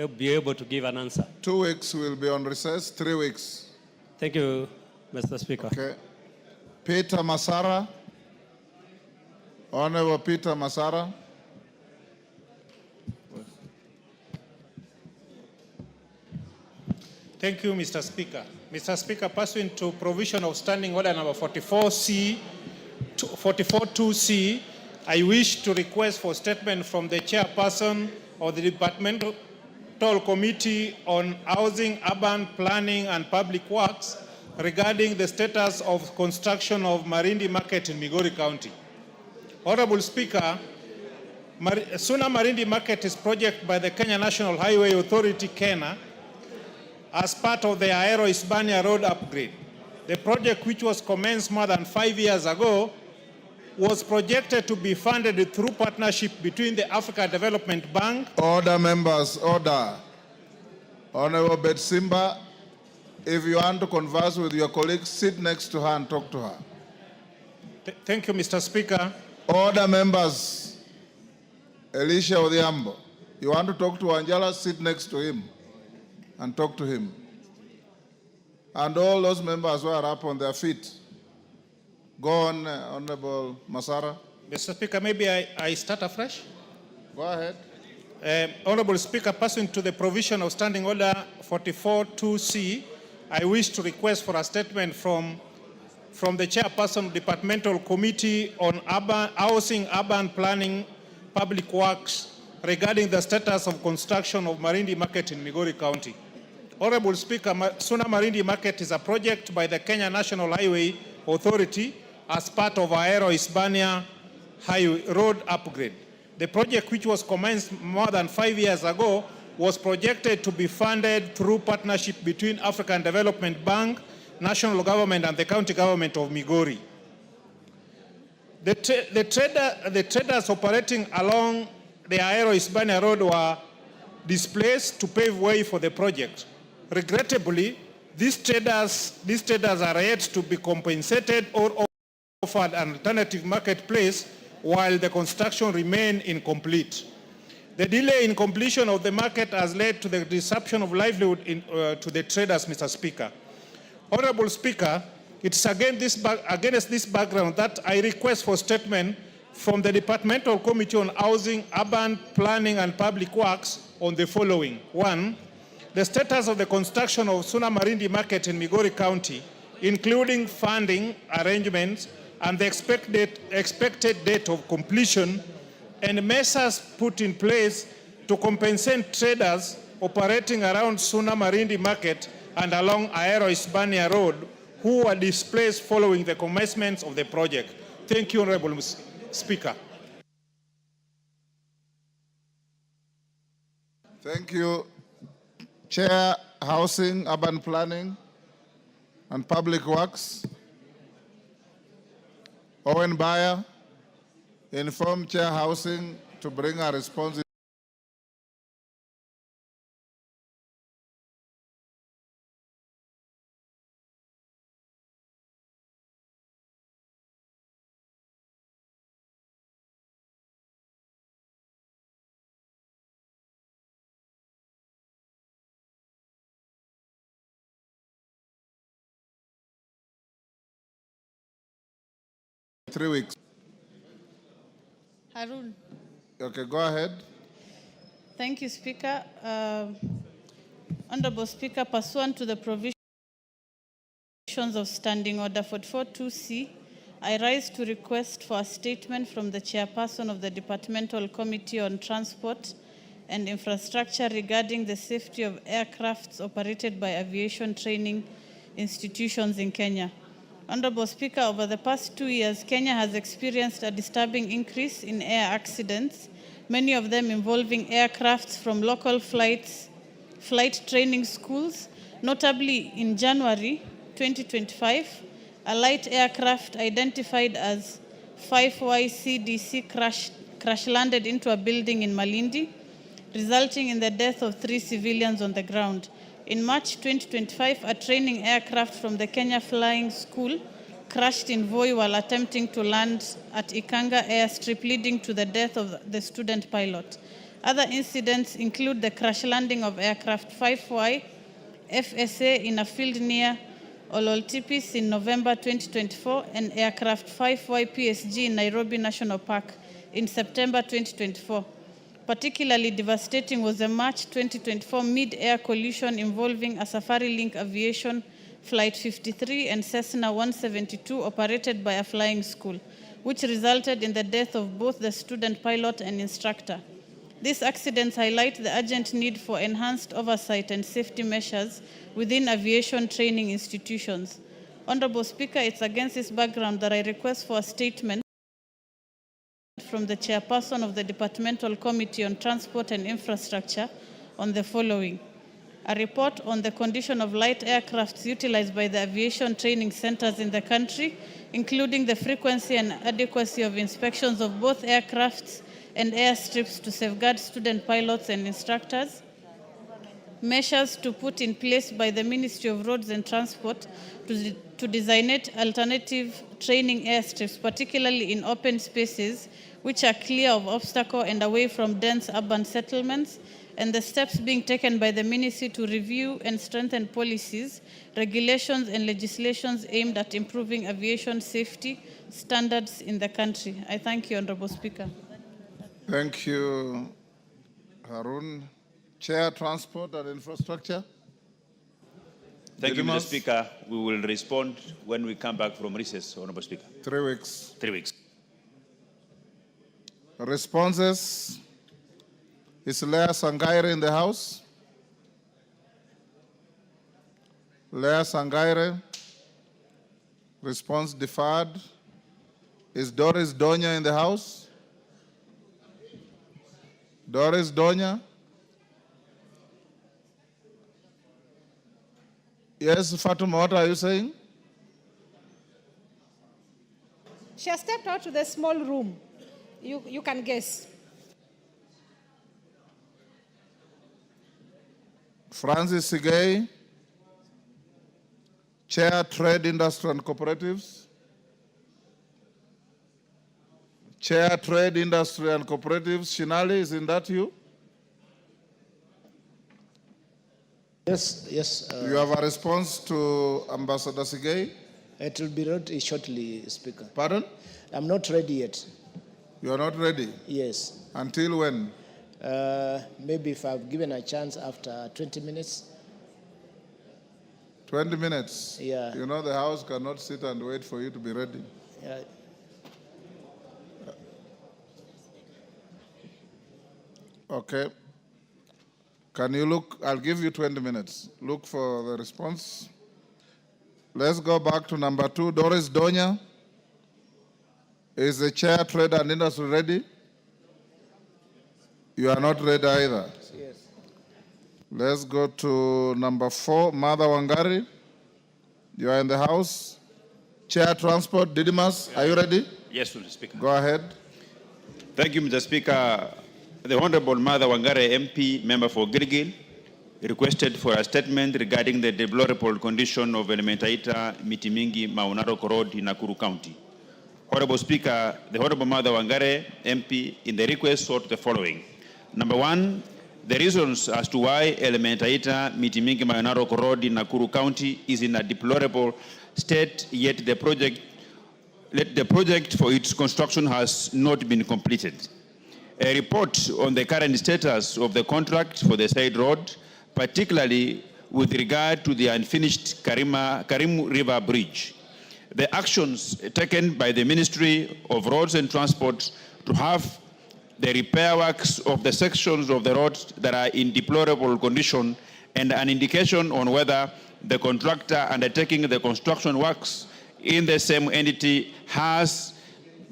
[SPEAKER 20] be able to give an answer.
[SPEAKER 1] 2 weeks will be on recess, 3 weeks.
[SPEAKER 20] Thank you, Mr. Speaker.
[SPEAKER 1] Okay. Peter Masara. Honorable Peter Masara.
[SPEAKER 21] Thank you, Mr. Speaker. Mr. Speaker, pursuant to provision of Standing Order number 44.2c, I wish to request for statement from the chairperson of the Departmental Committee on Housing, Urban Planning and Public Works regarding the status of construction of Marindi Market in Migori County. Honorable Speaker, Suna Marindi Market is project by the Kenya National Highway Authority, KENA, as part of the Ahero Hispania Road upgrade. The project, which was commenced more than 5 years ago, was projected to be funded through partnership between the Africa Development Bank.
[SPEAKER 1] Order, members, order. Honorable Betsimba, if you want to converse with your colleagues, sit next to her and talk to her.
[SPEAKER 21] Thank you, Mr. Speaker.
[SPEAKER 1] Order, members. Elisha Odhiambo, you want to talk to Angela, sit next to him and talk to him. And all those members who are up on their feet. Go on, Honorable Masara.
[SPEAKER 21] Mr. Speaker, maybe I start afresh?
[SPEAKER 1] Go ahead.
[SPEAKER 21] Honorable Speaker, pursuant to the provision of Standing Order 44.2c, I wish to request for a statement from the Chairperson of Departmental Committee on Housing, Urban Planning, Public Works regarding the status of construction of Marindi Market in Migori County. Honorable Speaker, Suna Marindi Market is a project by the Kenya National Highway Authority as part of Aero-Hispania Highway Road upgrade. The project, which was commenced more than 5 years ago, was projected to be funded through partnership between African Development Bank, national government, and the county government of Migori. The traders operating along the Aero-Hispania Road were displaced to pave way for the project. Regrettably, these traders are yet to be compensated or offered an alternative marketplace while the construction remains incomplete. The delay in completion of the market has led to the disruption of livelihood to the traders, Mr. Speaker. Honorable Speaker, it's against this background that I request for statement from the Departmental Committee on Housing, Urban Planning and Public Works on the following. 1, the status of the construction of Suna Marindi Market in Migori County, including funding arrangements and the expected date of completion, and measures put in place to compensate traders operating around Suna Marindi Market and along Aero-Hispania Road who were displaced following the commencement of the project. Thank you, Honorable Speaker.
[SPEAKER 1] Thank you. Chair, Housing, Urban Planning and Public Works. Owen Bayer, inform Chair Housing to bring a response. Three weeks.
[SPEAKER 2] Harun.
[SPEAKER 1] Okay, go ahead.
[SPEAKER 2] Thank you, Speaker. Honorable Speaker, pursuant to the provisions of Standing Order 44.2c, I rise to request for a statement from the Chairperson of the Departmental Committee on Transport and Infrastructure regarding the safety of aircrafts operated by aviation training institutions in Kenya. Honorable Speaker, over the past 2 years, Kenya has experienced a disturbing increase in air accidents, many of them involving aircrafts from local flight training schools. Notably, in January 2025, a light aircraft identified as 5YCDC crash-landed into a building in Malindi, resulting in the death of 3 civilians on the ground. In March 2025, a training aircraft from the Kenya Flying School crashed in Voi while attempting to land at Ikanga airstrip, leading to the death of the student pilot. Other incidents include the crash landing of aircraft 5Y FSA in a field near Ololtipis in November 2024 and aircraft 5Y PSG in Nairobi National Park in September 2024. Particularly devastating was the March 2024 mid-air collision involving a Safari Link Aviation Flight 53 and Cessna 172 operated by a flying school, which resulted in the death of both the student pilot and instructor. These accidents highlight the urgent need for enhanced oversight and safety measures within aviation training institutions. Honorable Speaker, it's against this background that I request for a statement from the Chairperson of the Departmental Committee on Transport and Infrastructure on the following. A report on the condition of light aircrafts utilized by the aviation training centers in the country, including the frequency and adequacy of inspections of both aircrafts and airstrips to safeguard student pilots and instructors. Measures to put in place by the Ministry of Roads and Transport to designate alternative training airstrips, particularly in open spaces, which are clear of obstacle and away from dense urban settlements, and the steps being taken by the Ministry to review and strengthen policies, regulations, and legislations aimed at improving aviation safety standards in the country. I thank you, Honorable Speaker.
[SPEAKER 1] Thank you, Harun. Chair, Transport and Infrastructure.
[SPEAKER 3] Thank you, Mr.
[SPEAKER 1] Didymus.
[SPEAKER 3] Speaker. We will respond when we come back from recess, Honorable Speaker.
[SPEAKER 1] 3 weeks.
[SPEAKER 3] 3 weeks.
[SPEAKER 1] Responses. Is Raila'S Sangaire in the House? Raila'S Sangaire. Response deferred. Is Doris Donya in the House? Doris Donya? Yes, Fatuma, what are you saying?
[SPEAKER 22] She has stepped out to the small room. You can guess.
[SPEAKER 1] Francis Sigay, Chair, Trade, Industry and Cooperatives. Chair, Trade, Industry and Cooperatives, Shinali, isn't that you?
[SPEAKER 23] Yes, yes.
[SPEAKER 1] You have a response to Ambassador Sigay?
[SPEAKER 23] It will be ready shortly, Speaker.
[SPEAKER 1] Pardon?
[SPEAKER 23] I'm not ready yet.
[SPEAKER 1] You are not ready?
[SPEAKER 23] Yes.
[SPEAKER 1] Until when?
[SPEAKER 23] Maybe if I've given a chance after 20 minutes.
[SPEAKER 1] 20 minutes?
[SPEAKER 23] Yeah.
[SPEAKER 1] You know the House cannot sit and wait for you to be ready.
[SPEAKER 23] Yeah.
[SPEAKER 1] Okay. Can you look? I'll give you 20 minutes. Look for the response. Let's go back to number 2. Doris Donya. Is the Chair, Trade and Industry ready? You are not ready either.
[SPEAKER 23] Yes.
[SPEAKER 1] Let's go to number 4. Mother Wangari. You are in the House. Chair, Transport, Didymus, are you ready?
[SPEAKER 3] Yes, Mr. Speaker.
[SPEAKER 1] Go ahead.
[SPEAKER 3] Thank you, Mr. Speaker. The Honorable Mother Wangare MP, member for Gilgil, requested for a statement regarding the deplorable condition of Elementaita Mitimingi Maunarok Road in Nakuru County. Honorable Speaker, the Honorable Mother Wangare MP in the request sought the following. Number 1, the reasons as to why Elementaita Mitimingi Maunarok Road in Nakuru County is in a deplorable state, yet the project for its construction has not been completed. A report on the current status of the contract for the said road, particularly with regard to the unfinished Karim River Bridge. The actions taken by the Ministry of Roads and Transport to have the repair works of the sections of the road that are in deplorable condition, and an indication on whether the contractor undertaking the construction works in the same entity has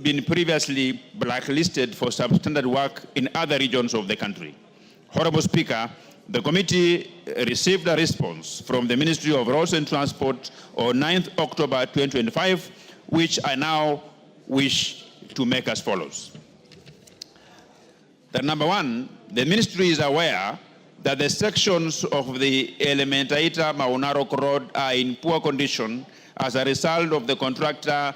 [SPEAKER 3] been previously blacklisted for substandard work in other regions of the country. Honorable Speaker, the committee received a response from the Ministry of Roads and Transport on 9th October 2025, which I now wish to make as follows. That number 1, the Ministry is aware that the sections of the Elementaita Maunarok Road are in poor condition as a result of the contractor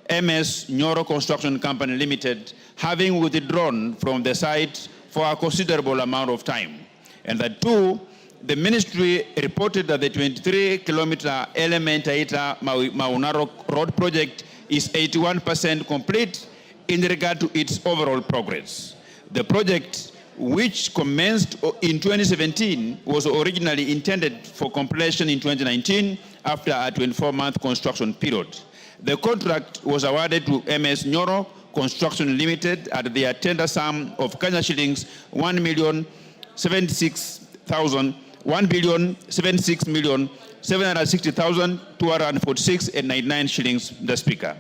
[SPEAKER 3] MS Nyoro Construction Company Limited having withdrawn from the site for a considerable amount of time. And that 2, the Ministry reported that the 23-kilometer Elementaita Maunarok Road project is 81% complete in regard to its overall progress. The project, which commenced in 2017, was originally intended for completion in 2019 after a 24-month construction period. The contract was awarded to MS Nyoro Construction Limited at the tender sum of Kenya shillings 1,076,760,246.99 shillings, the Speaker.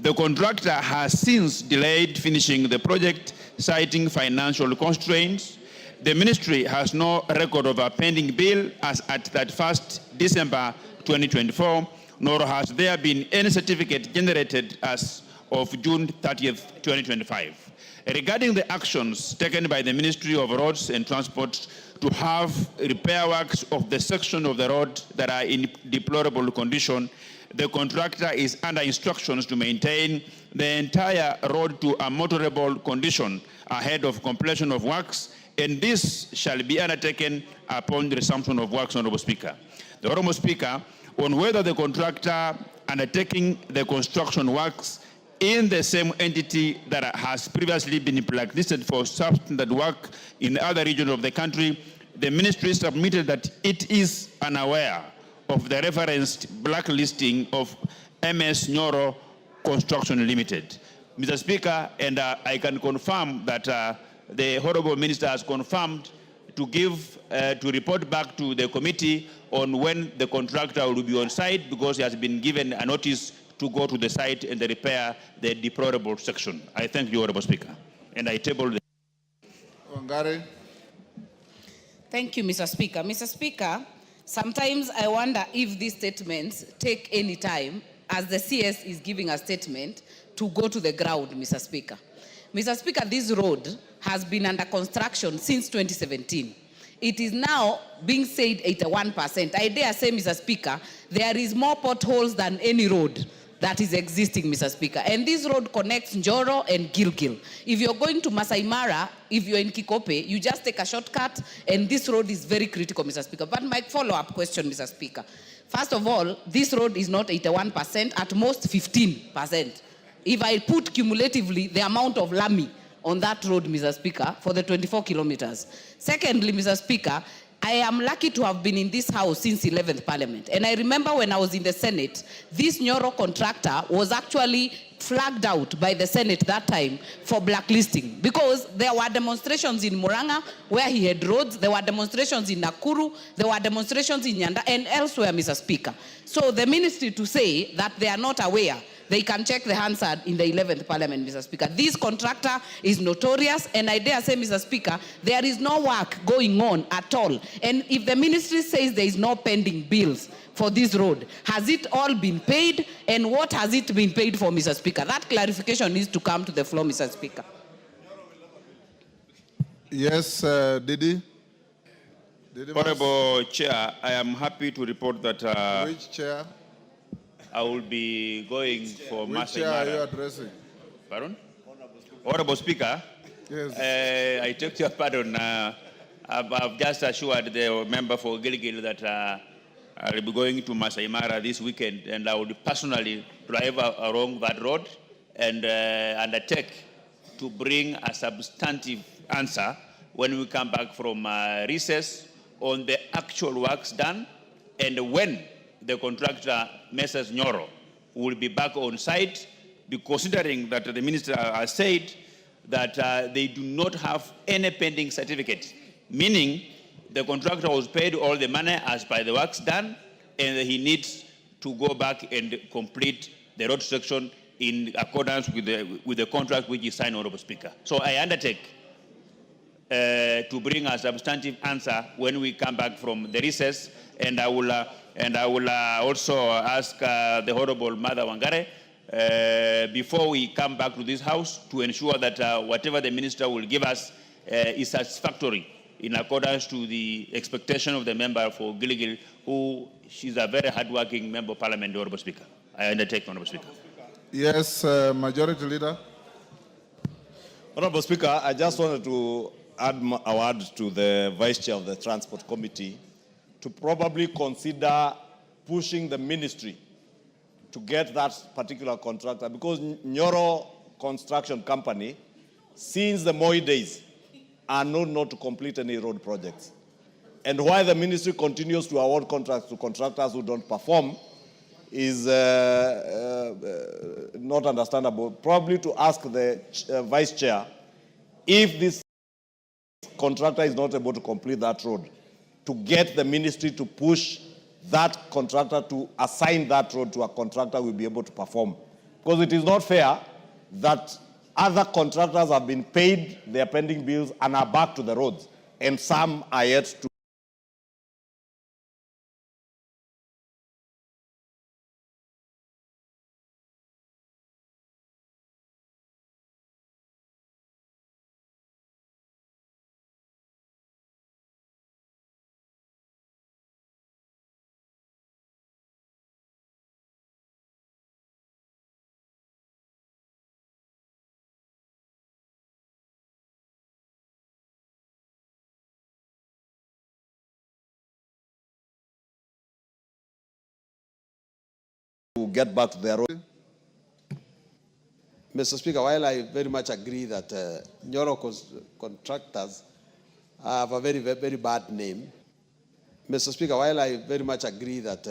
[SPEAKER 3] The contractor has since delayed finishing the project, citing financial constraints. The Ministry has no record of a pending bill as at 31st December 2024, nor has there been any certificate generated as of June 30th, 2025. Regarding the actions taken by the Ministry of Roads and Transport to have repair works of the section of the road that are in deplorable condition, the contractor is under instructions to maintain the entire road to a motorable condition ahead of completion of works and this shall be undertaken upon the resumption of works, Honorable Speaker. The Honorable Speaker, on whether the contractor undertaking the construction works in the same entity that has previously been blacklisted for substandard work in other regions of the country, the ministry submitted that it is unaware of the referenced blacklisting of MS Nyoro Construction Limited. Mr. Speaker, and I can confirm that the Honorable Minister has confirmed to report back to the committee on when the contractor will be on site, because he has been given a notice to go to the site and repair the deplorable section. I thank you, Honorable Speaker. And I table the...
[SPEAKER 1] Wangari.
[SPEAKER 9] Thank you, Mr. Speaker. Mr. Speaker, sometimes I wonder if these statements take any time, as the CS is giving a statement, to go to the ground, Mr. Speaker. Mr. Speaker, this road has been under construction since 2017. It is now being said 81%. I dare say, Mr. Speaker, there is more potholes than any road that is existing, Mr. Speaker. And this road connects Njoro and Gilgil. If you're going to Masai Mara, if you're in Kikope, you just take a shortcut, and this road is very critical, Mr. Speaker. But my follow-up question, Mr. Speaker. First of all, this road is not 81%, at most 15%. If I put cumulatively the amount of lami on that road, Mr. Speaker, for the 24 kilometers. Secondly, Mr. Speaker, I am lucky to have been in this house since 11th Parliament. And I remember when I was in the Senate, this Nyoro contractor was actually flagged out by the Senate that time for blacklisting, because there were demonstrations in Muranga where he had roads, there were demonstrations in Nakuru, there were demonstrations in Nyanda and elsewhere, Mr. Speaker. So the ministry to say that they are not aware, they can check the Hansard in the 11th Parliament, Mr. Speaker. This contractor is notorious, and I dare say, Mr. Speaker, there is no work going on at all. And if the ministry says there is no pending bills for this road, has it all been paid? And what has it been paid for, Mr. Speaker? That clarification needs to come to the floor, Mr. Speaker.
[SPEAKER 1] Yes, Didi.
[SPEAKER 3] Honorable Chair, I am happy to report that...
[SPEAKER 1] Which chair?
[SPEAKER 3] I will be going for
[SPEAKER 1] Which
[SPEAKER 3] Masai
[SPEAKER 1] chair are you
[SPEAKER 3] Mara.
[SPEAKER 1] addressing?
[SPEAKER 3] Pardon? Honorable Speaker,
[SPEAKER 1] yes.
[SPEAKER 3] I take your pardon. I've just assured the member for Gilgil that I'll be going to Masai Mara this weekend, and I will personally drive along that road and undertake to bring a substantive answer when we come back from recess on the actual works done and when the contractor, Messrs. Nyoro, will be back on site, considering that the minister has said that they do not have any pending certificate, meaning the contractor was paid all the money as per the works done, and he needs to go back and complete the road section in accordance with the contract which is signed, Honorable Speaker. So I undertake to bring a substantive answer when we come back from the recess, and I will also ask the Honorable Mother Wangare before we come back to this house to ensure that whatever the minister will give us is satisfactory in accordance to the expectation of the member for Gilgil, who she's a very hardworking member of Parliament, Honorable Speaker. I undertake, Honorable Speaker.
[SPEAKER 1] Yes, Majority Leader.
[SPEAKER 15] Honorable Speaker, I just wanted to add a word to the Vice Chair of the Transport Committee to probably consider pushing the ministry to get that particular contractor, because Nyoro Construction Company, since the Moi days, are known not to complete any road projects. And why the ministry continues to award contracts to contractors who don't perform is not understandable. Probably to ask the Vice Chair, if this contractor is not able to complete that road, to get the ministry to push that contractor to assign that road to a contractor who will be able to perform. Because it is not fair that other contractors have been paid their pending bills and are back to the roads, and some are yet to to get back to their road.
[SPEAKER 5] Mr. Speaker, while I very much agree that Nyoro contractors have a very, very bad name, Mr. Speaker, while I very much agree that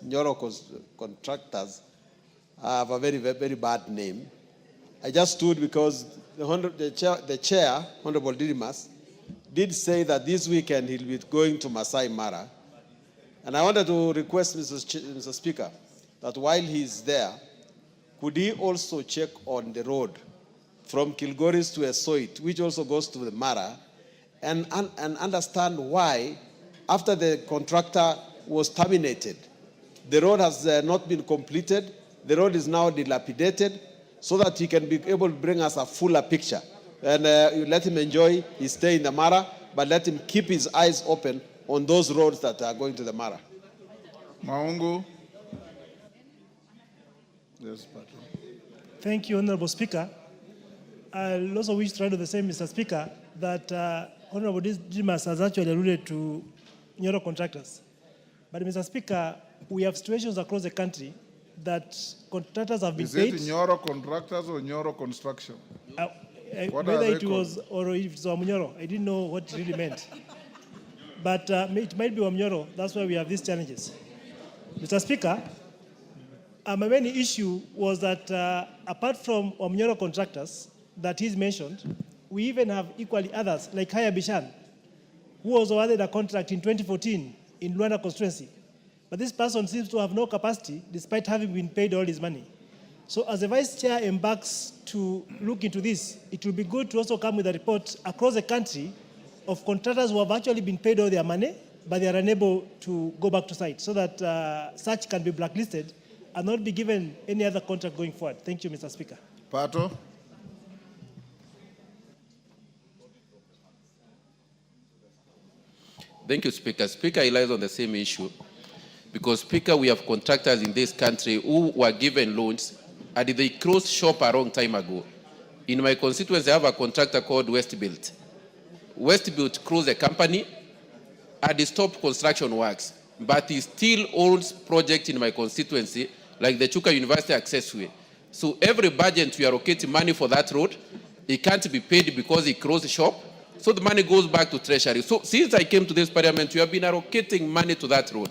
[SPEAKER 5] Nyoro contractors have a very, very bad name, I just stood because the chair, Honorable Didimas, did say that this weekend he'll be going to Masai Mara. And I wanted to request Mr. Speaker that while he's there, could he also check on the road from Kilgoris to Esoit, which also goes to the Mara, and understand why, after the contractor was terminated, the road has not been completed, the road is now dilapidated, so that he can be able to bring us a fuller picture. And let him enjoy his stay in the Mara, but let him keep his eyes open on those roads that are going to the Mara.
[SPEAKER 1] Maungu. Yes, Patrick.
[SPEAKER 6] Thank you, Honorable Speaker. I also wish to add the same, Mr. Speaker, that Honorable Dimas has actually alluded to Nyoro contractors. But, Mr. Speaker, we have situations across the country that contractors have been paid.
[SPEAKER 1] Is it Nyoro contractors or Nyoro construction?
[SPEAKER 6] Whether it was or if it's Nyoro, I didn't know what it really meant. But it might be Nyoro. That's why we have these challenges. Mr. Speaker, my main issue was that apart from Nyoro contractors that he's mentioned, we even have equally others like Haya Bishan, who was awarded a contract in 2014 in Luanda constituency. But this person seems to have no capacity despite having been paid all his money. So as the Vice Chair embarks to look into this, it will be good to also come with a report across the country of contractors who have actually been paid all their money, but they are unable to go back to site, so that such can be blacklisted and not be given any other contract going forward. Thank you, Mr. Speaker.
[SPEAKER 1] Pato.
[SPEAKER 7] Thank you, Speaker. Speaker relies on the same issue because, Speaker, we have contractors in this country who were given loans and they closed shop a long time ago. In my constituency, I have a contractor called Westbuilt. Westbuilt closed the company and they stopped construction works, but he still owns projects in my constituency, like the Chuka University Accessway. So every budget we allocate money for that road, it can't be paid because he closed the shop. So the money goes back to Treasury. So since I came to this parliament, we have been allocating money to that road.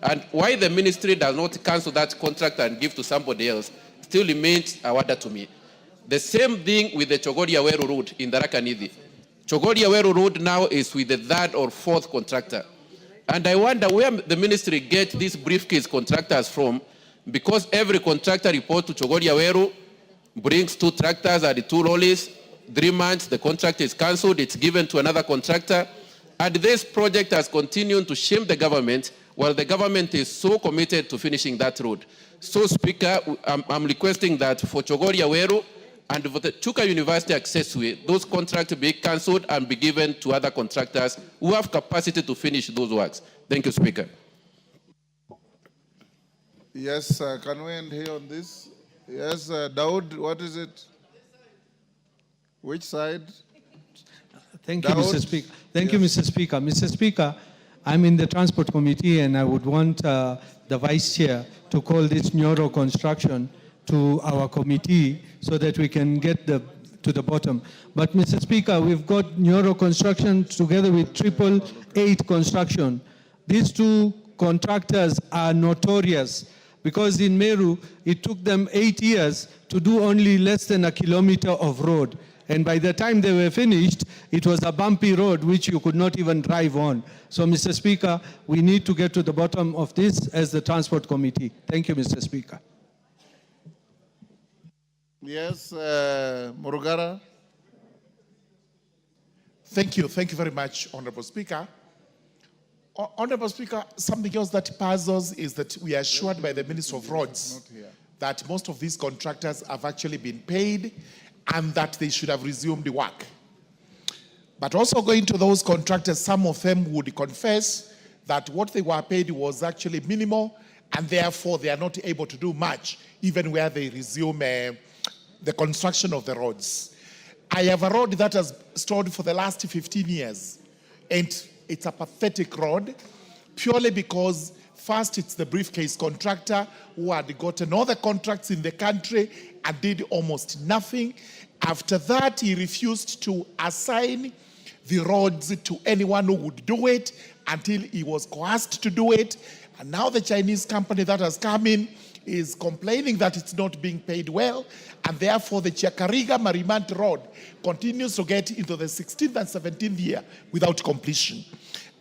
[SPEAKER 7] And why the ministry does not cancel that contract and give to somebody else still remains a wonder to me. The same thing with the Chogoria-Weru road in Tharaka-Nithi. Chogoria-Weru road now is with the third or fourth contractor. And I wonder where the ministry gets these briefcase contractors from, because every contractor report to Chogoria-Weru brings 2 tractors and 2 lorries. 3 months, the contract is cancelled, it's given to another contractor. And this project has continued to shame the government while the government is so committed to finishing that road. So, Speaker, I'm requesting that for Chogoria-Weru and for the Chuka University Accessway, those contracts be cancelled and be given to other contractors who have capacity to finish those works. Thank you, Speaker.
[SPEAKER 1] Yes, can we end here on this? Yes, Daud, what is it? Which side?
[SPEAKER 24] Thank you, Mr. Speaker. Thank you, Mr. Speaker. Mr. Speaker, I'm in the Transport Committee and I would want the Vice Chair to call this Nyoro construction to our committee so that we can get to the bottom. But, Mr. Speaker, we've got Nyoro construction together with 888 construction. These 2 contractors are notorious because in Meru, it took them 8 years to do only less than a kilometer of road. And by the time they were finished, it was a bumpy road which you could not even drive on. So, Mr. Speaker, we need to get to the bottom of this as the Transport Committee. Thank you, Mr. Speaker.
[SPEAKER 1] Yes, Murugara.
[SPEAKER 13] Thank you very much, Honorable Speaker. Honorable Speaker, something else that puzzles is that we are assured by the Minister of Roads that most of these contractors have actually been paid and that they should have resumed the work. But also going to those contractors, some of them would confess that what they were paid was actually minimal and therefore they are not able to do much even where they resume the construction of the roads. I have a road that has stood for the last 15 years and it's a pathetic road purely because First, it's the briefcase contractor who had gotten all the contracts in the country and did almost nothing. After that, he refused to assign the roads to anyone who would do it until he was coerced to do it. And now the Chinese company that has come in is complaining that it's not being paid well, and therefore the Chiakariga-Marimanti Road continues to get into the 16th and 17th year without completion.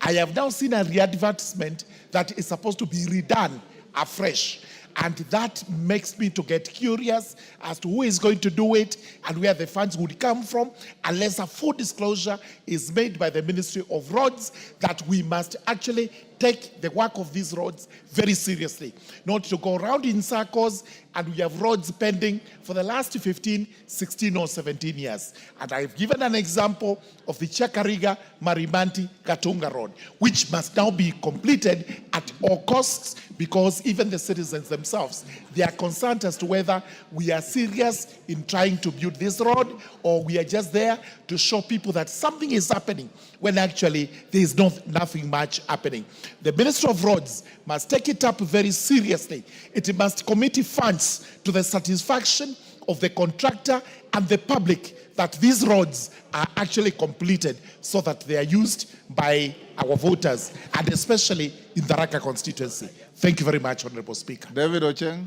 [SPEAKER 13] I have now seen a re-advertisement that is supposed to be redone afresh. And that makes me to get curious as to who is going to do it and where the funds would come from, unless a full disclosure is made by the Ministry of Roads that we must actually take the work of these roads very seriously, not to go around in circles and we have roads pending for the last 15, 16 or 17 years. And I've given an example of the Chiakariga Marimanti Katunga Road, which must now be completed at all costs, because even the citizens themselves, they are concerned as to whether we are serious in trying to build this road or we are just there to show people that something is happening when actually there is nothing much happening. The Minister of Roads must take it up very seriously. It must commit funds to the satisfaction of the contractor and the public that these roads are actually completed so that they are used by our voters, and especially in the Raka constituency. Thank you very much, Honorable Speaker.
[SPEAKER 1] David Ocheng.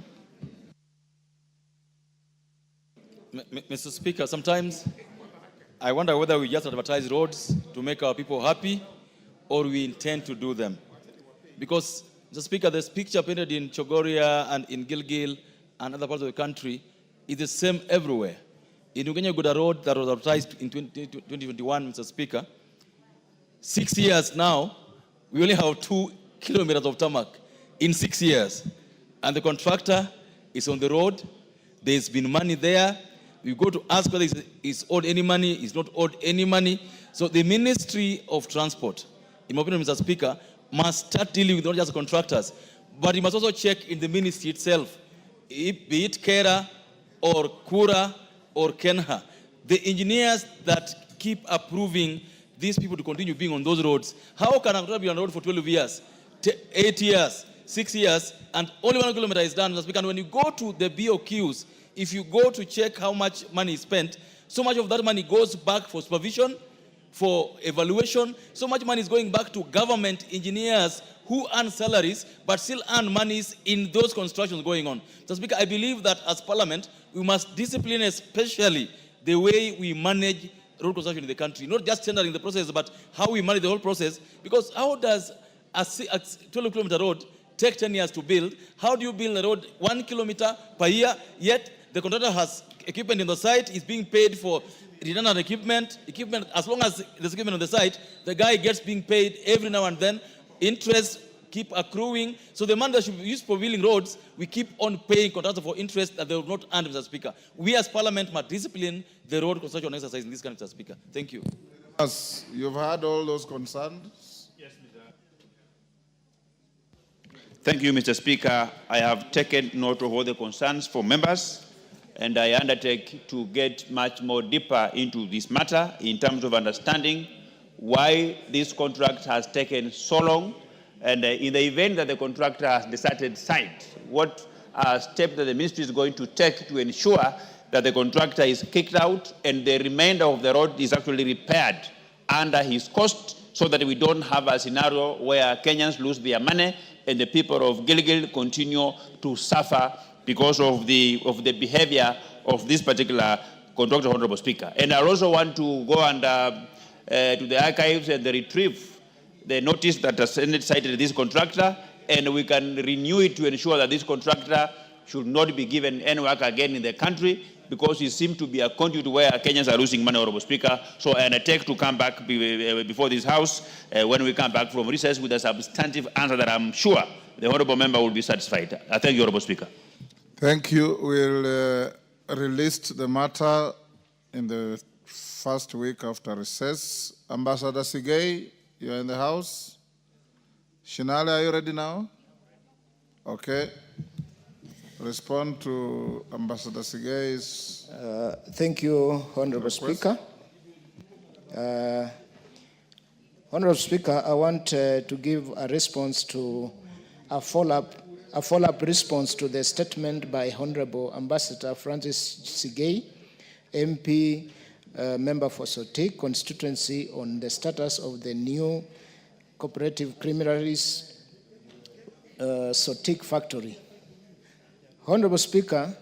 [SPEAKER 8] Mr. Speaker, sometimes I wonder whether we just advertise roads to make our people happy or we intend to do them. Because, Mr. Speaker, the picture painted in Chogoria and in Gilgil and other parts of the country is the same everywhere. In Ugenya-Guda Road that was advertised in 2021, Mr. Speaker, 6 years now, we only have 2 kilometers of tarmac in 6 years. And the contractor is on the road. There's been money there. We go to ask whether he's owed any money, he's not owed any money. So the Ministry of Transport, in my opinion, Mr. Speaker, must start dealing with not just contractors, but he must also check in the ministry itself, be it Kera or Kura or Kenha. The engineers that keep approving these people to continue being on those roads, how can a contractor be on the road for 12 years, 8 years, 6 years, and only 1 kilometer is done, Mr. Speaker? And when you go to the BOQs, if you go to check how much money is spent, so much of that money goes back for supervision, for evaluation. So much money is going back to government engineers who earn salaries but still earn monies in those constructions going on. So, Speaker, I believe that as Parliament, we must discipline especially the way we manage road construction in the country, not just tendering the process, but how we manage the whole process. Because how does a 12-kilometer road take 10 years to build? How do you build a road 1 kilometer per year, yet the contractor has equipment in the site, is being paid for redundant equipment, as long as there's equipment on the site, the guy gets being paid every now and then, interest keep accruing. So the money that should be used for building roads, we keep on paying contractors for interest that they will not earn, Mr. Speaker. We as Parliament must discipline the road construction exercise in this country, Mr. Speaker. Thank you.
[SPEAKER 1] Yes, you've heard all those concerns.
[SPEAKER 3] Yes, Mr. Thank you, Mr. Speaker. I have taken note of all the concerns for members, and I undertake to get much more deeper into this matter in terms of understanding why this contract has taken so long, and in the event that the contractor has deserted site, what step that the ministry is going to take to ensure that the contractor is kicked out and the remainder of the road is actually repaired under his cost, so that we don't have a scenario where Kenyans lose their money and the people of Gilgil continue to suffer because of the behavior of this particular contractor, Honorable Speaker. And I also want to go and to the archives and retrieve the notice that has cited this contractor, and we can renew it to ensure that this contractor should not be given any work again in the country, because it seems to be a conduit where Kenyans are losing money, Honorable Speaker. So I undertake to come back before this House when we come back from recess with a substantive answer that I'm sure the Honorable Member will be satisfied. I thank you, Honorable Speaker.
[SPEAKER 1] Thank you. We'll release the matter in the first week after recess. Ambassador Sigei, you're in the House. Shinale, are you ready now? Okay. Respond to Ambassador Sigei's
[SPEAKER 23] Thank you, Honorable
[SPEAKER 1] request.
[SPEAKER 23] Speaker. Honorable Speaker, I want to give a response to a follow-up response to the statement by Honorable Ambassador Francis Sigei, MP, member for Sotik constituency, on the status of the new cooperative creameries Sotik factory. Honorable Speaker,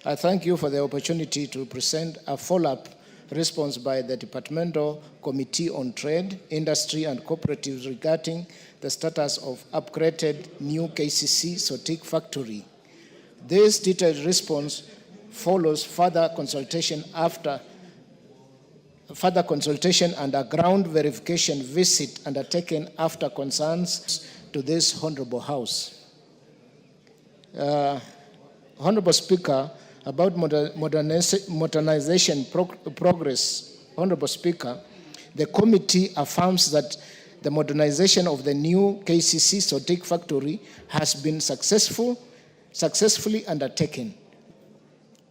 [SPEAKER 23] I thank you for the opportunity to present a follow-up response by the Departmental Committee on Trade, Industry and Cooperatives regarding the status of upgraded new KCC Sotik factory. This detailed response follows further consultation and a ground verification visit undertaken after concerns to this Honorable House. Honorable Speaker, about modernization progress, Honorable Speaker, the committee affirms that the modernization of the new KCC Sotik factory has been successfully undertaken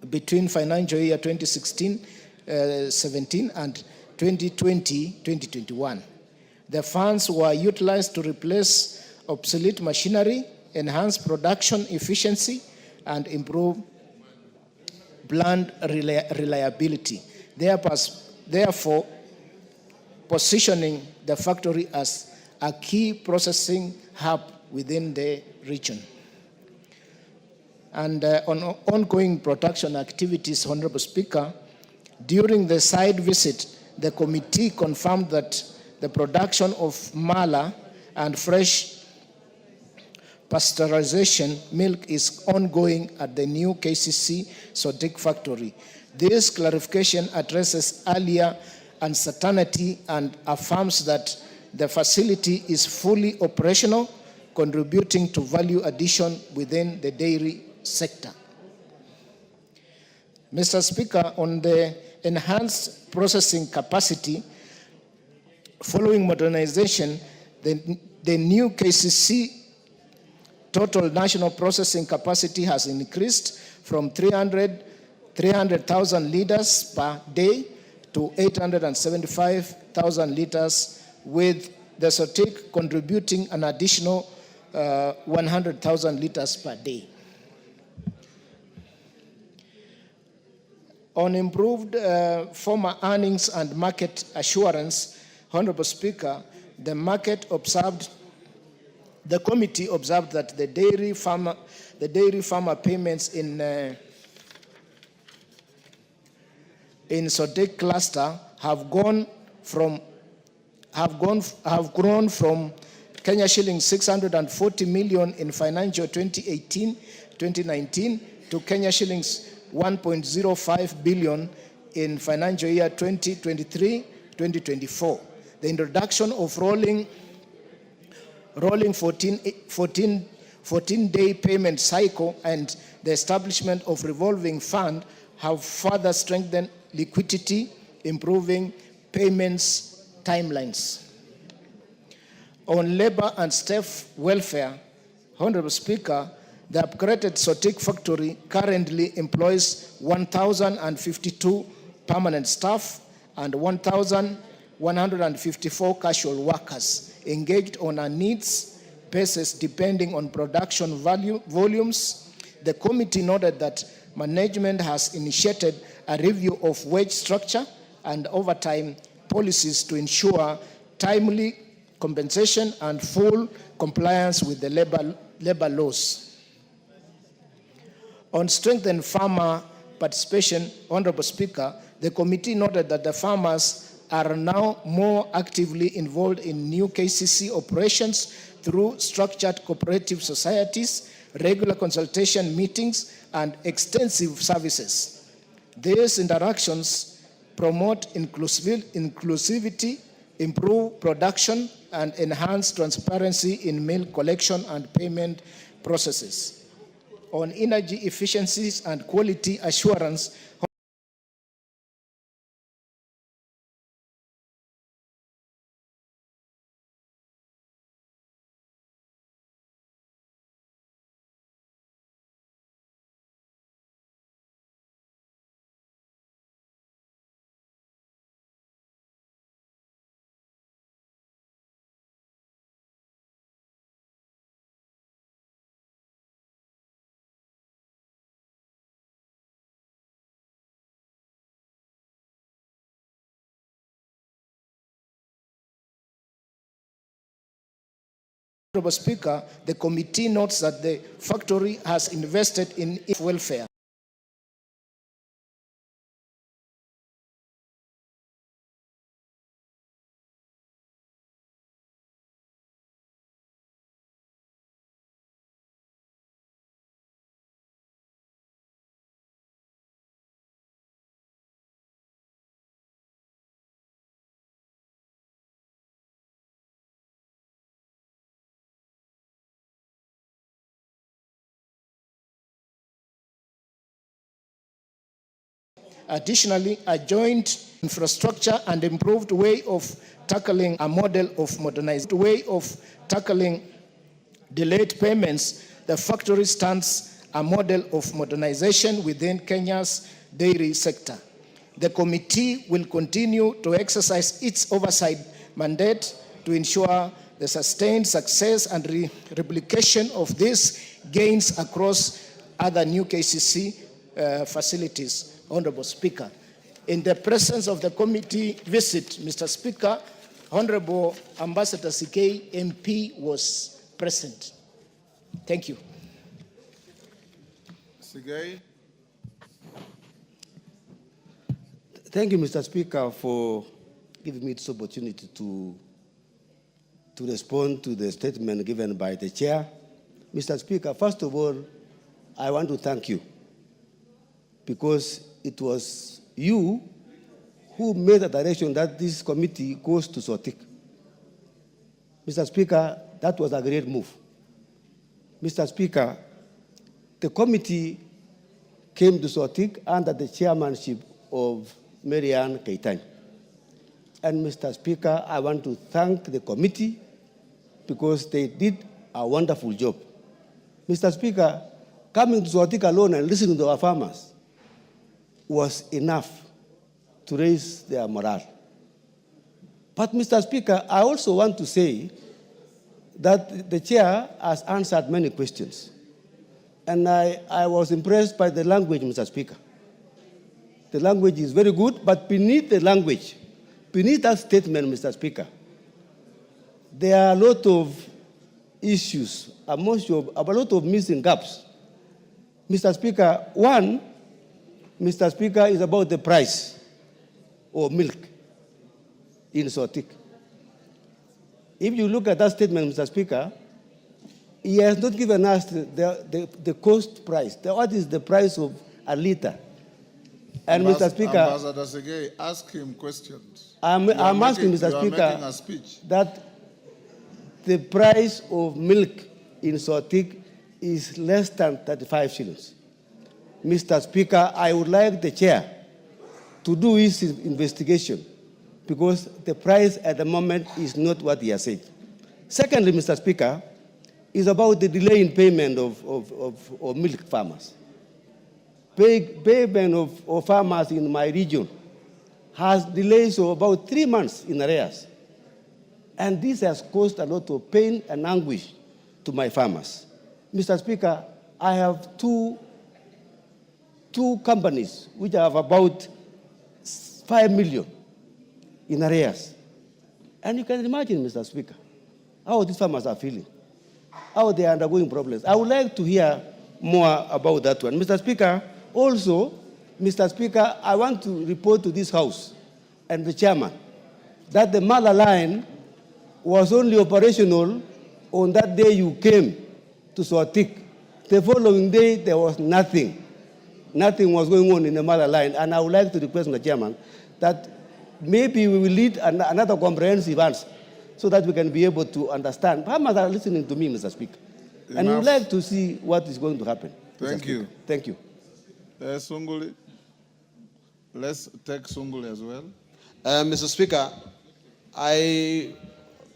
[SPEAKER 23] between financial year 2016-17 and 2020-2021. The funds were utilized to replace obsolete machinery, enhance production efficiency, and improve plant reliability, therefore positioning the factory as a key processing hub within the region. And on ongoing production activities, Honorable Speaker, during the site visit, the committee confirmed that the production of mala and fresh pasteurization milk is ongoing at the new KCC Sotik factory. This clarification addresses earlier uncertainty and affirms that the facility is fully operational, contributing to value addition within the dairy sector. Mr. Speaker, on the enhanced processing capacity, following modernization, the new KCC total national processing capacity has increased from 300,000 liters per day to 875,000 liters, with the Sotik contributing an additional 100,000 liters per day. On improved farmer earnings and market assurance, Honorable Speaker, the committee observed that the dairy farmer payments in Sotik cluster have grown from Kenya shillings 640 million in financial 2018-2019 to Kenya shillings 1.05 billion in financial year 2023-2024. The introduction of rolling 14-day payment cycle and the establishment of revolving fund have further strengthened liquidity, improving payments timelines. On labor and staff welfare, Honorable Speaker, the upgraded Sotik factory currently employs 1,052 permanent staff and 1,154 casual workers engaged on a needs basis depending on production volumes. The committee noted that management has initiated a review of wage structure and overtime policies to ensure timely compensation and full compliance with the labor laws. On strengthened farmer participation, Honorable Speaker, the committee noted that the farmers are now more actively involved in new KCC operations through structured cooperative societies, regular consultation meetings, and extensive services. These interactions promote inclusivity, improve production, and enhance transparency in milk collection and payment processes. On energy efficiencies and quality assurance, Honorable Speaker, the committee notes that the factory has invested in its welfare. Additionally, a joint infrastructure and improved way of tackling a model of modernized way of tackling delayed payments, the factory stands a model of modernization within Kenya's dairy sector. The committee will continue to exercise its oversight mandate to ensure the sustained success and replication of these gains across other new KCC facilities. Honorable Speaker, in the presence of the committee visit, Mr. Speaker, Honorable Ambassador Sikei MP was present. Thank you.
[SPEAKER 1] Sikei.
[SPEAKER 10] Thank you, Mr. Speaker, for giving me this opportunity to respond to the statement given by the chair. Mr. Speaker, first of all, I want to thank you because it was you who made the direction that this committee goes to Sotik. Mr. Speaker, that was a great move. Mr. Speaker, the committee came to Sotik under the chairmanship of Marianne Keitany. And Mr. Speaker, I want to thank the committee because they did a wonderful job. Mr. Speaker, coming to Sotik alone and listening to our farmers was enough to raise their morale. But Mr. Speaker, I also want to say that the chair has answered many questions. And I was impressed by the language, Mr. Speaker. The language is very good, but beneath the language, beneath that statement, Mr. Speaker, there are a lot of issues, a lot of missing gaps. Mr. Speaker, one, Mr. Speaker, is about the price of milk in Sotik. If you look at that statement, Mr. Speaker, he has not given us the cost price. What is the price of a liter? And Mr. Speaker,
[SPEAKER 1] Ambassador Sikei, ask him questions.
[SPEAKER 10] I'm asking Mr. Speaker that the price of milk in Sotik is less than 35 shillings. Mr. Speaker, I would like the chair to do his investigation because the price at the moment is not what he has said. Secondly, Mr. Speaker, is about the delay in payment of milk farmers. Payment of farmers in my region has delays of about 3 months in arrears. And this has caused a lot of pain and anguish to my farmers. Mr. Speaker, I have two companies which have about 5 million in arrears. And you can imagine, Mr. Speaker, how these farmers are feeling, how they are undergoing problems. I would like to hear more about that one. Mr. Speaker, also, Mr. Speaker, I want to report to this House and the chairman that the Mala line was only operational on that day you came to Sotik. The following day, there was nothing. Nothing was going on in the Mala line. And I would like to request the chairman that maybe we will lead another comprehensive answer so that we can be able to understand. Farmers are listening to me, Mr. Speaker. And we would like to see what is going to happen.
[SPEAKER 1] Thank you.
[SPEAKER 10] Thank you.
[SPEAKER 1] Sunguli. Let's take Sunguli as well.
[SPEAKER 5] Mr. Speaker, I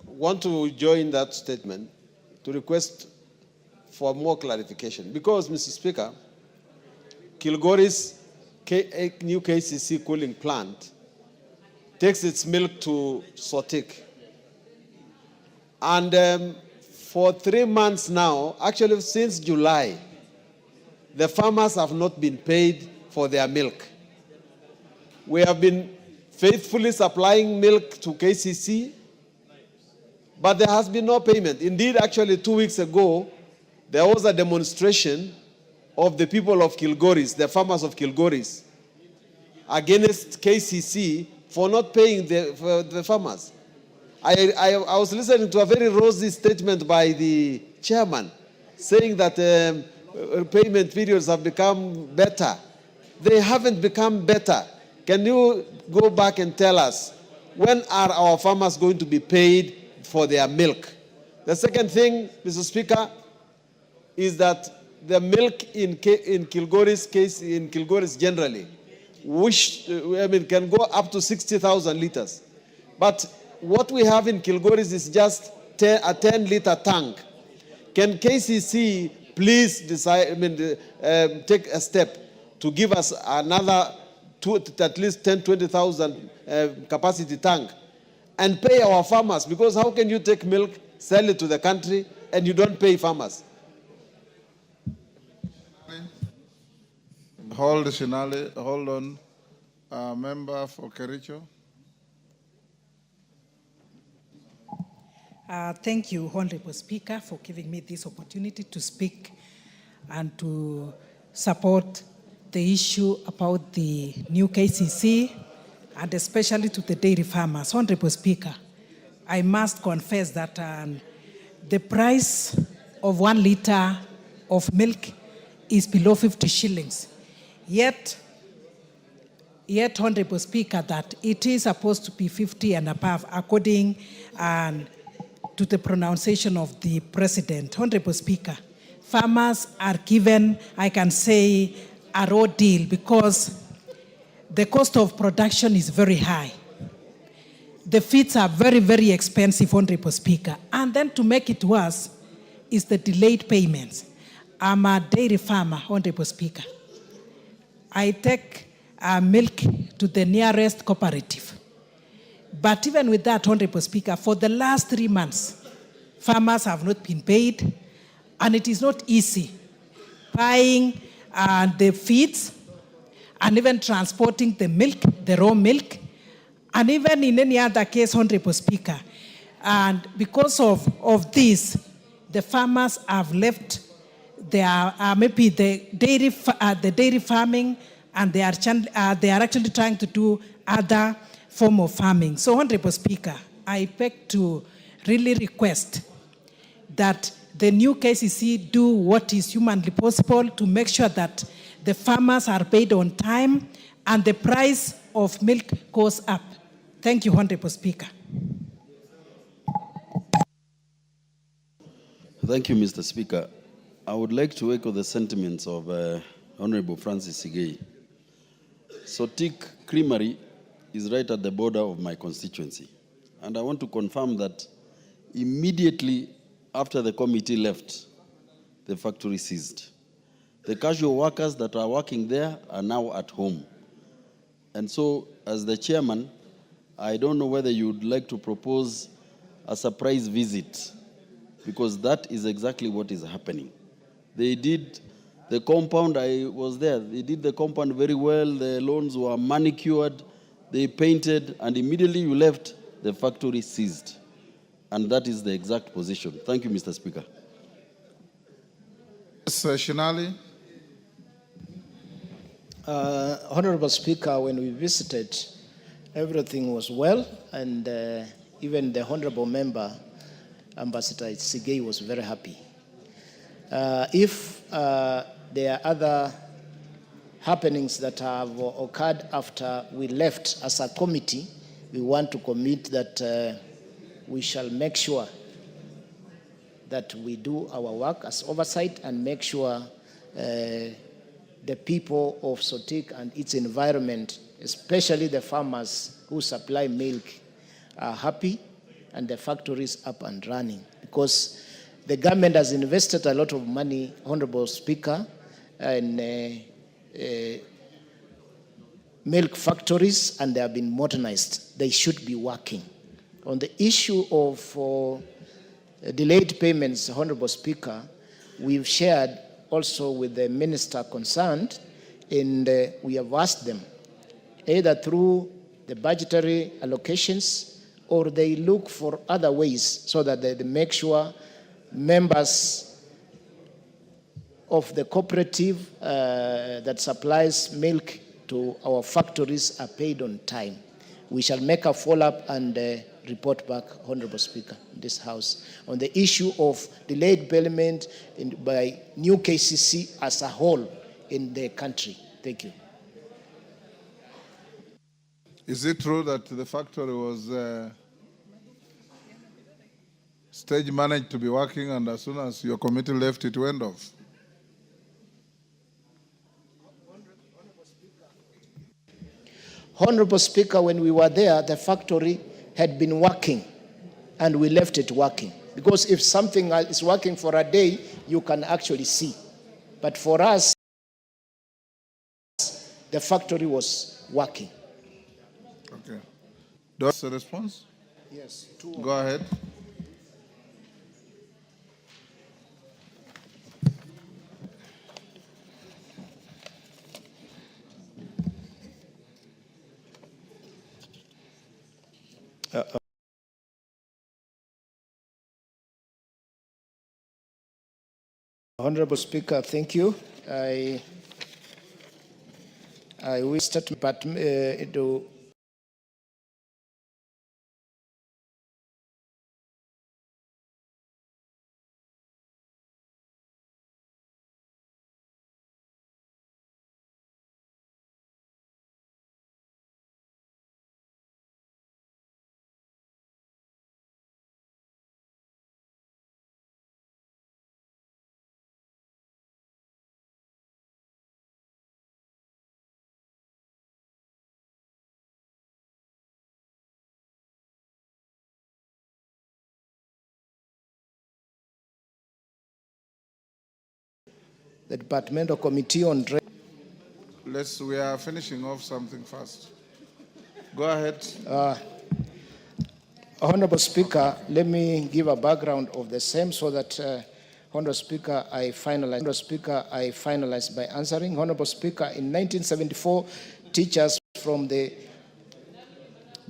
[SPEAKER 5] want to join that statement to request for more clarification. Because, Mr. Speaker, Kilgore's new KCC cooling plant takes its milk to Sotik. And for 3 months now, actually since July, the farmers have not been paid for their milk. We have been faithfully supplying milk to KCC, but there has been no payment. Indeed, actually 2 weeks ago, there was a demonstration of the people of Kilgoris, the farmers of Kilgoris, against KCC for not paying the farmers. I was listening to a very rosy statement by the chairman saying that payment periods have become better. They haven't become better. Can you go back and tell us, when are our farmers going to be paid for their milk? The second thing, Mr. Speaker, is that the milk in Kilgoris case, in Kilgoris generally, can go up to 60,000 liters. But what we have in Kilgoris is just a 10-liter tank. Can KCC please decide, take a step to give us another at least 10, 20,000 capacity tank and pay our farmers? Because how can you take milk, sell it to the country, and you don't pay farmers?
[SPEAKER 1] Hold, Shinali. Hold on. Member for Kericho.
[SPEAKER 4] Thank you, Honorable Speaker, for giving me this opportunity to speak and to support the issue about the new KCC and especially to the dairy farmers. Honorable Speaker, I must confess that the price of 1 liter of milk is below 50 shillings. Yet, Honorable Speaker, that it is supposed to be 50 and above according to the pronunciation of the President. Honorable Speaker, farmers are given, I can say, a raw deal because the cost of production is very high. The feeds are very, very expensive, Honorable Speaker. And then to make it worse is the delayed payments. I'm a dairy farmer, Honorable Speaker. I take milk to the nearest cooperative. But even with that, Honorable Speaker, for the last 3 months, farmers have not been paid, and it is not easy buying the feeds and even transporting the milk, the raw milk, and even in any other case, Honorable Speaker. And because of this, the farmers have left their maybe the dairy farming, and they are actually trying to do other form of farming. So, Honorable Speaker, I beg to really request that the new KCC do what is humanly possible to make sure that the farmers are paid on time and the price of milk goes up. Thank you, Honorable Speaker.
[SPEAKER 11] Thank you, Mr. Speaker. I would like to echo the sentiments of Honorable Francis Sigei. Sotik Creamery is right at the border of my constituency. And I want to confirm that immediately after the committee left, the factory ceased. The casual workers that are working there are now at home. And so, as the chairman, I don't know whether you would like to propose a surprise visit, because that is exactly what is happening. They did the compound, I was there, they did the compound very well, the lawns were manicured, they painted, and immediately you left, the factory ceased. And that is the exact position. Thank you, Mr. Speaker.
[SPEAKER 1] Mr. Shinali.
[SPEAKER 23] Honorable Speaker, when we visited, everything was well, and even the Honorable Member, Ambassador Sigei, was very happy. If there are other happenings that have occurred after we left as a committee, we want to commit that we shall make sure that we do our work as oversight and make sure the people of Sotik and its environment, especially the farmers who supply milk, are happy and the factories up and running. Because the government has invested a lot of money, Honorable Speaker, in milk factories, and they have been modernized. They should be working. On the issue of delayed payments, Honorable Speaker, we've shared also with the minister concerned, and we have asked them, either through the budgetary allocations or they look for other ways so that they make sure members of the cooperative that supplies milk to our factories are paid on time. We shall make a follow-up and report back, Honorable Speaker, in this House, on the issue of delayed payment by new KCC as a whole in the country. Thank you.
[SPEAKER 1] Is it true that the factory was stage managed to be working, and as soon as your committee left, it went off?
[SPEAKER 23] Honorable Speaker, when we were there, the factory had been working and we left it working. Because if something is working for a day, you can actually see. But for us, the factory was working.
[SPEAKER 1] Okay. Does a response?
[SPEAKER 23] Yes.
[SPEAKER 1] Go ahead.
[SPEAKER 23] Honorable Speaker, thank you. I will start, but the Departmental Committee on
[SPEAKER 1] We are finishing off something first. Go ahead.
[SPEAKER 23] Honorable Speaker, let me give a background of the same so that Honorable Speaker, I finalize by answering. Honorable Speaker, in 1974, teachers from the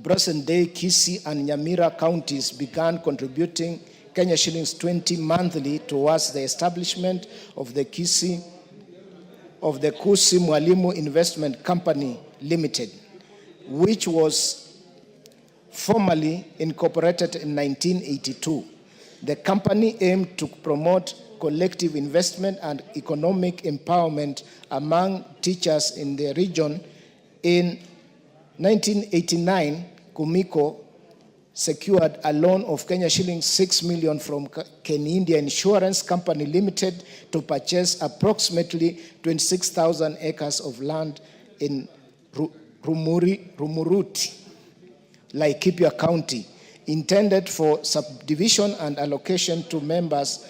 [SPEAKER 23] present-day Kisii and Nyamira counties began contributing Kenya shillings 20 monthly towards the establishment of the Kisii Mwalimu Investment Company Limited, which was formally incorporated in 1982. The company aimed to promote collective investment and economic empowerment among teachers in the region. In 1989, Kumiko secured a loan of Kenya shillings 6 million from Ken India Insurance Company Limited to purchase approximately 26,000 acres of land in Rumuruti, Laikipia County, intended for subdivision and allocation to members.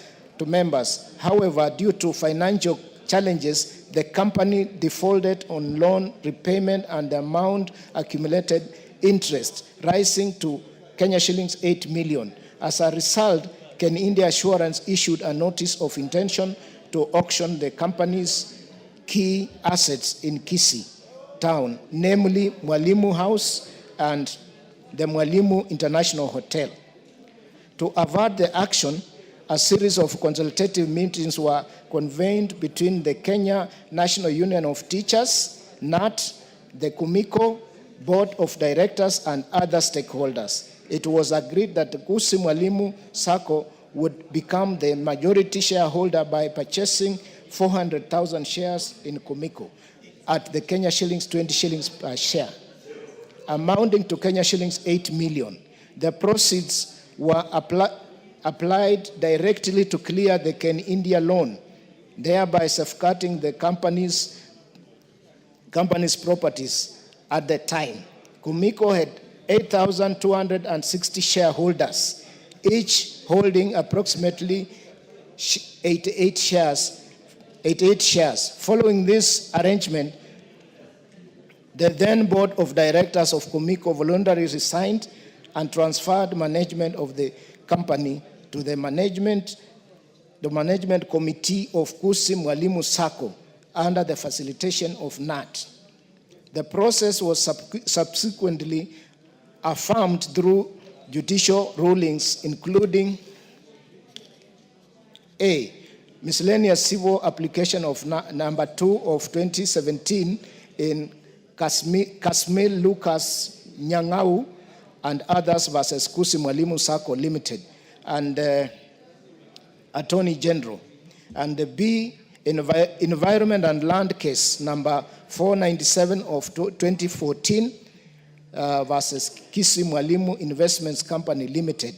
[SPEAKER 23] However, due to financial challenges, the company defaulted on loan repayment and the amount accumulated interest, rising to Kenya shillings 8 million. As a result, Ken India Assurance issued a notice of intention to auction the company's key assets in Kisii town, namely Mwalimu House and the Mwalimu International Hotel. To avert the action, a series of consultative meetings were convened between the Kenya National Union of Teachers, NAT, the Kumiko Board of Directors, and other stakeholders. It was agreed that the Kisii Mwalimu Sacco would become the majority shareholder by purchasing 400,000 shares in Kumiko at the Kenya shillings 20 shillings per share, amounting to Kenya shillings 8 million. The proceeds were applied directly to clear the Ken India loan, thereby safeguarding the company's properties at the time. Kumiko had 8,260 shareholders, each holding approximately 88 shares. Following this arrangement, the then board of directors of Kumiko voluntarily resigned and transferred management of the company to the management committee of Kisii Mwalimu Sacco under the facilitation of NAT. The process was subsequently affirmed through judicial rulings, including A, miscellaneous civil application of number 2 of 2017 in Kasmil Lucas Nyang'au and others versus Kusi Mwalimu Sacco Limited and Attorney General. And B, Environment and Land Case number 497 of 2014 versus Kisi Mwalimu Investments Company Limited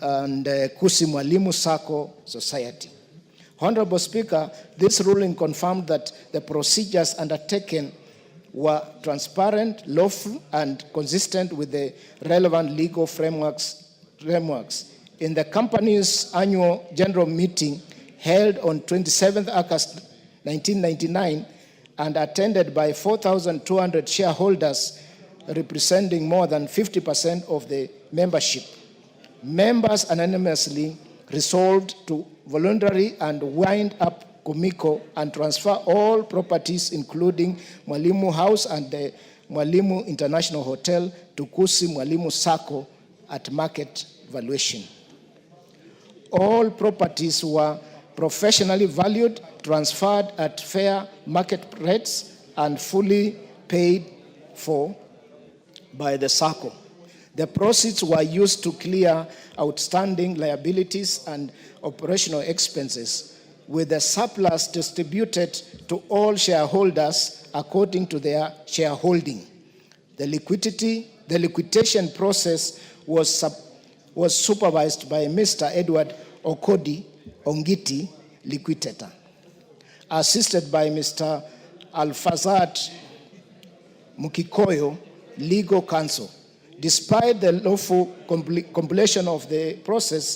[SPEAKER 23] and Kusi Mwalimu Sacco Society. Honorable Speaker, this ruling confirmed that the procedures undertaken were transparent, lawful, and consistent with the relevant legal frameworks. In the company's annual general meeting held on 27th August 1999 and attended by 4,200 shareholders representing more than 50% of the membership, members unanimously resolved to voluntarily and wind up Kumiko and transfer all properties, including Mwalimu House and the Mwalimu International Hotel, to Kusi Mwalimu Sacco at market valuation. All properties were professionally valued, transferred at fair market rates, and fully paid for by the Sacco. The proceeds were used to clear outstanding liabilities and operational expenses, with the surplus distributed to all shareholders according to their shareholding. The liquidation process was supervised by Mr. Edward Okodi Ongiti, liquidator, assisted by Mr. Alfazad Mukikoyo, legal counsel. Despite the lawful completion of the process,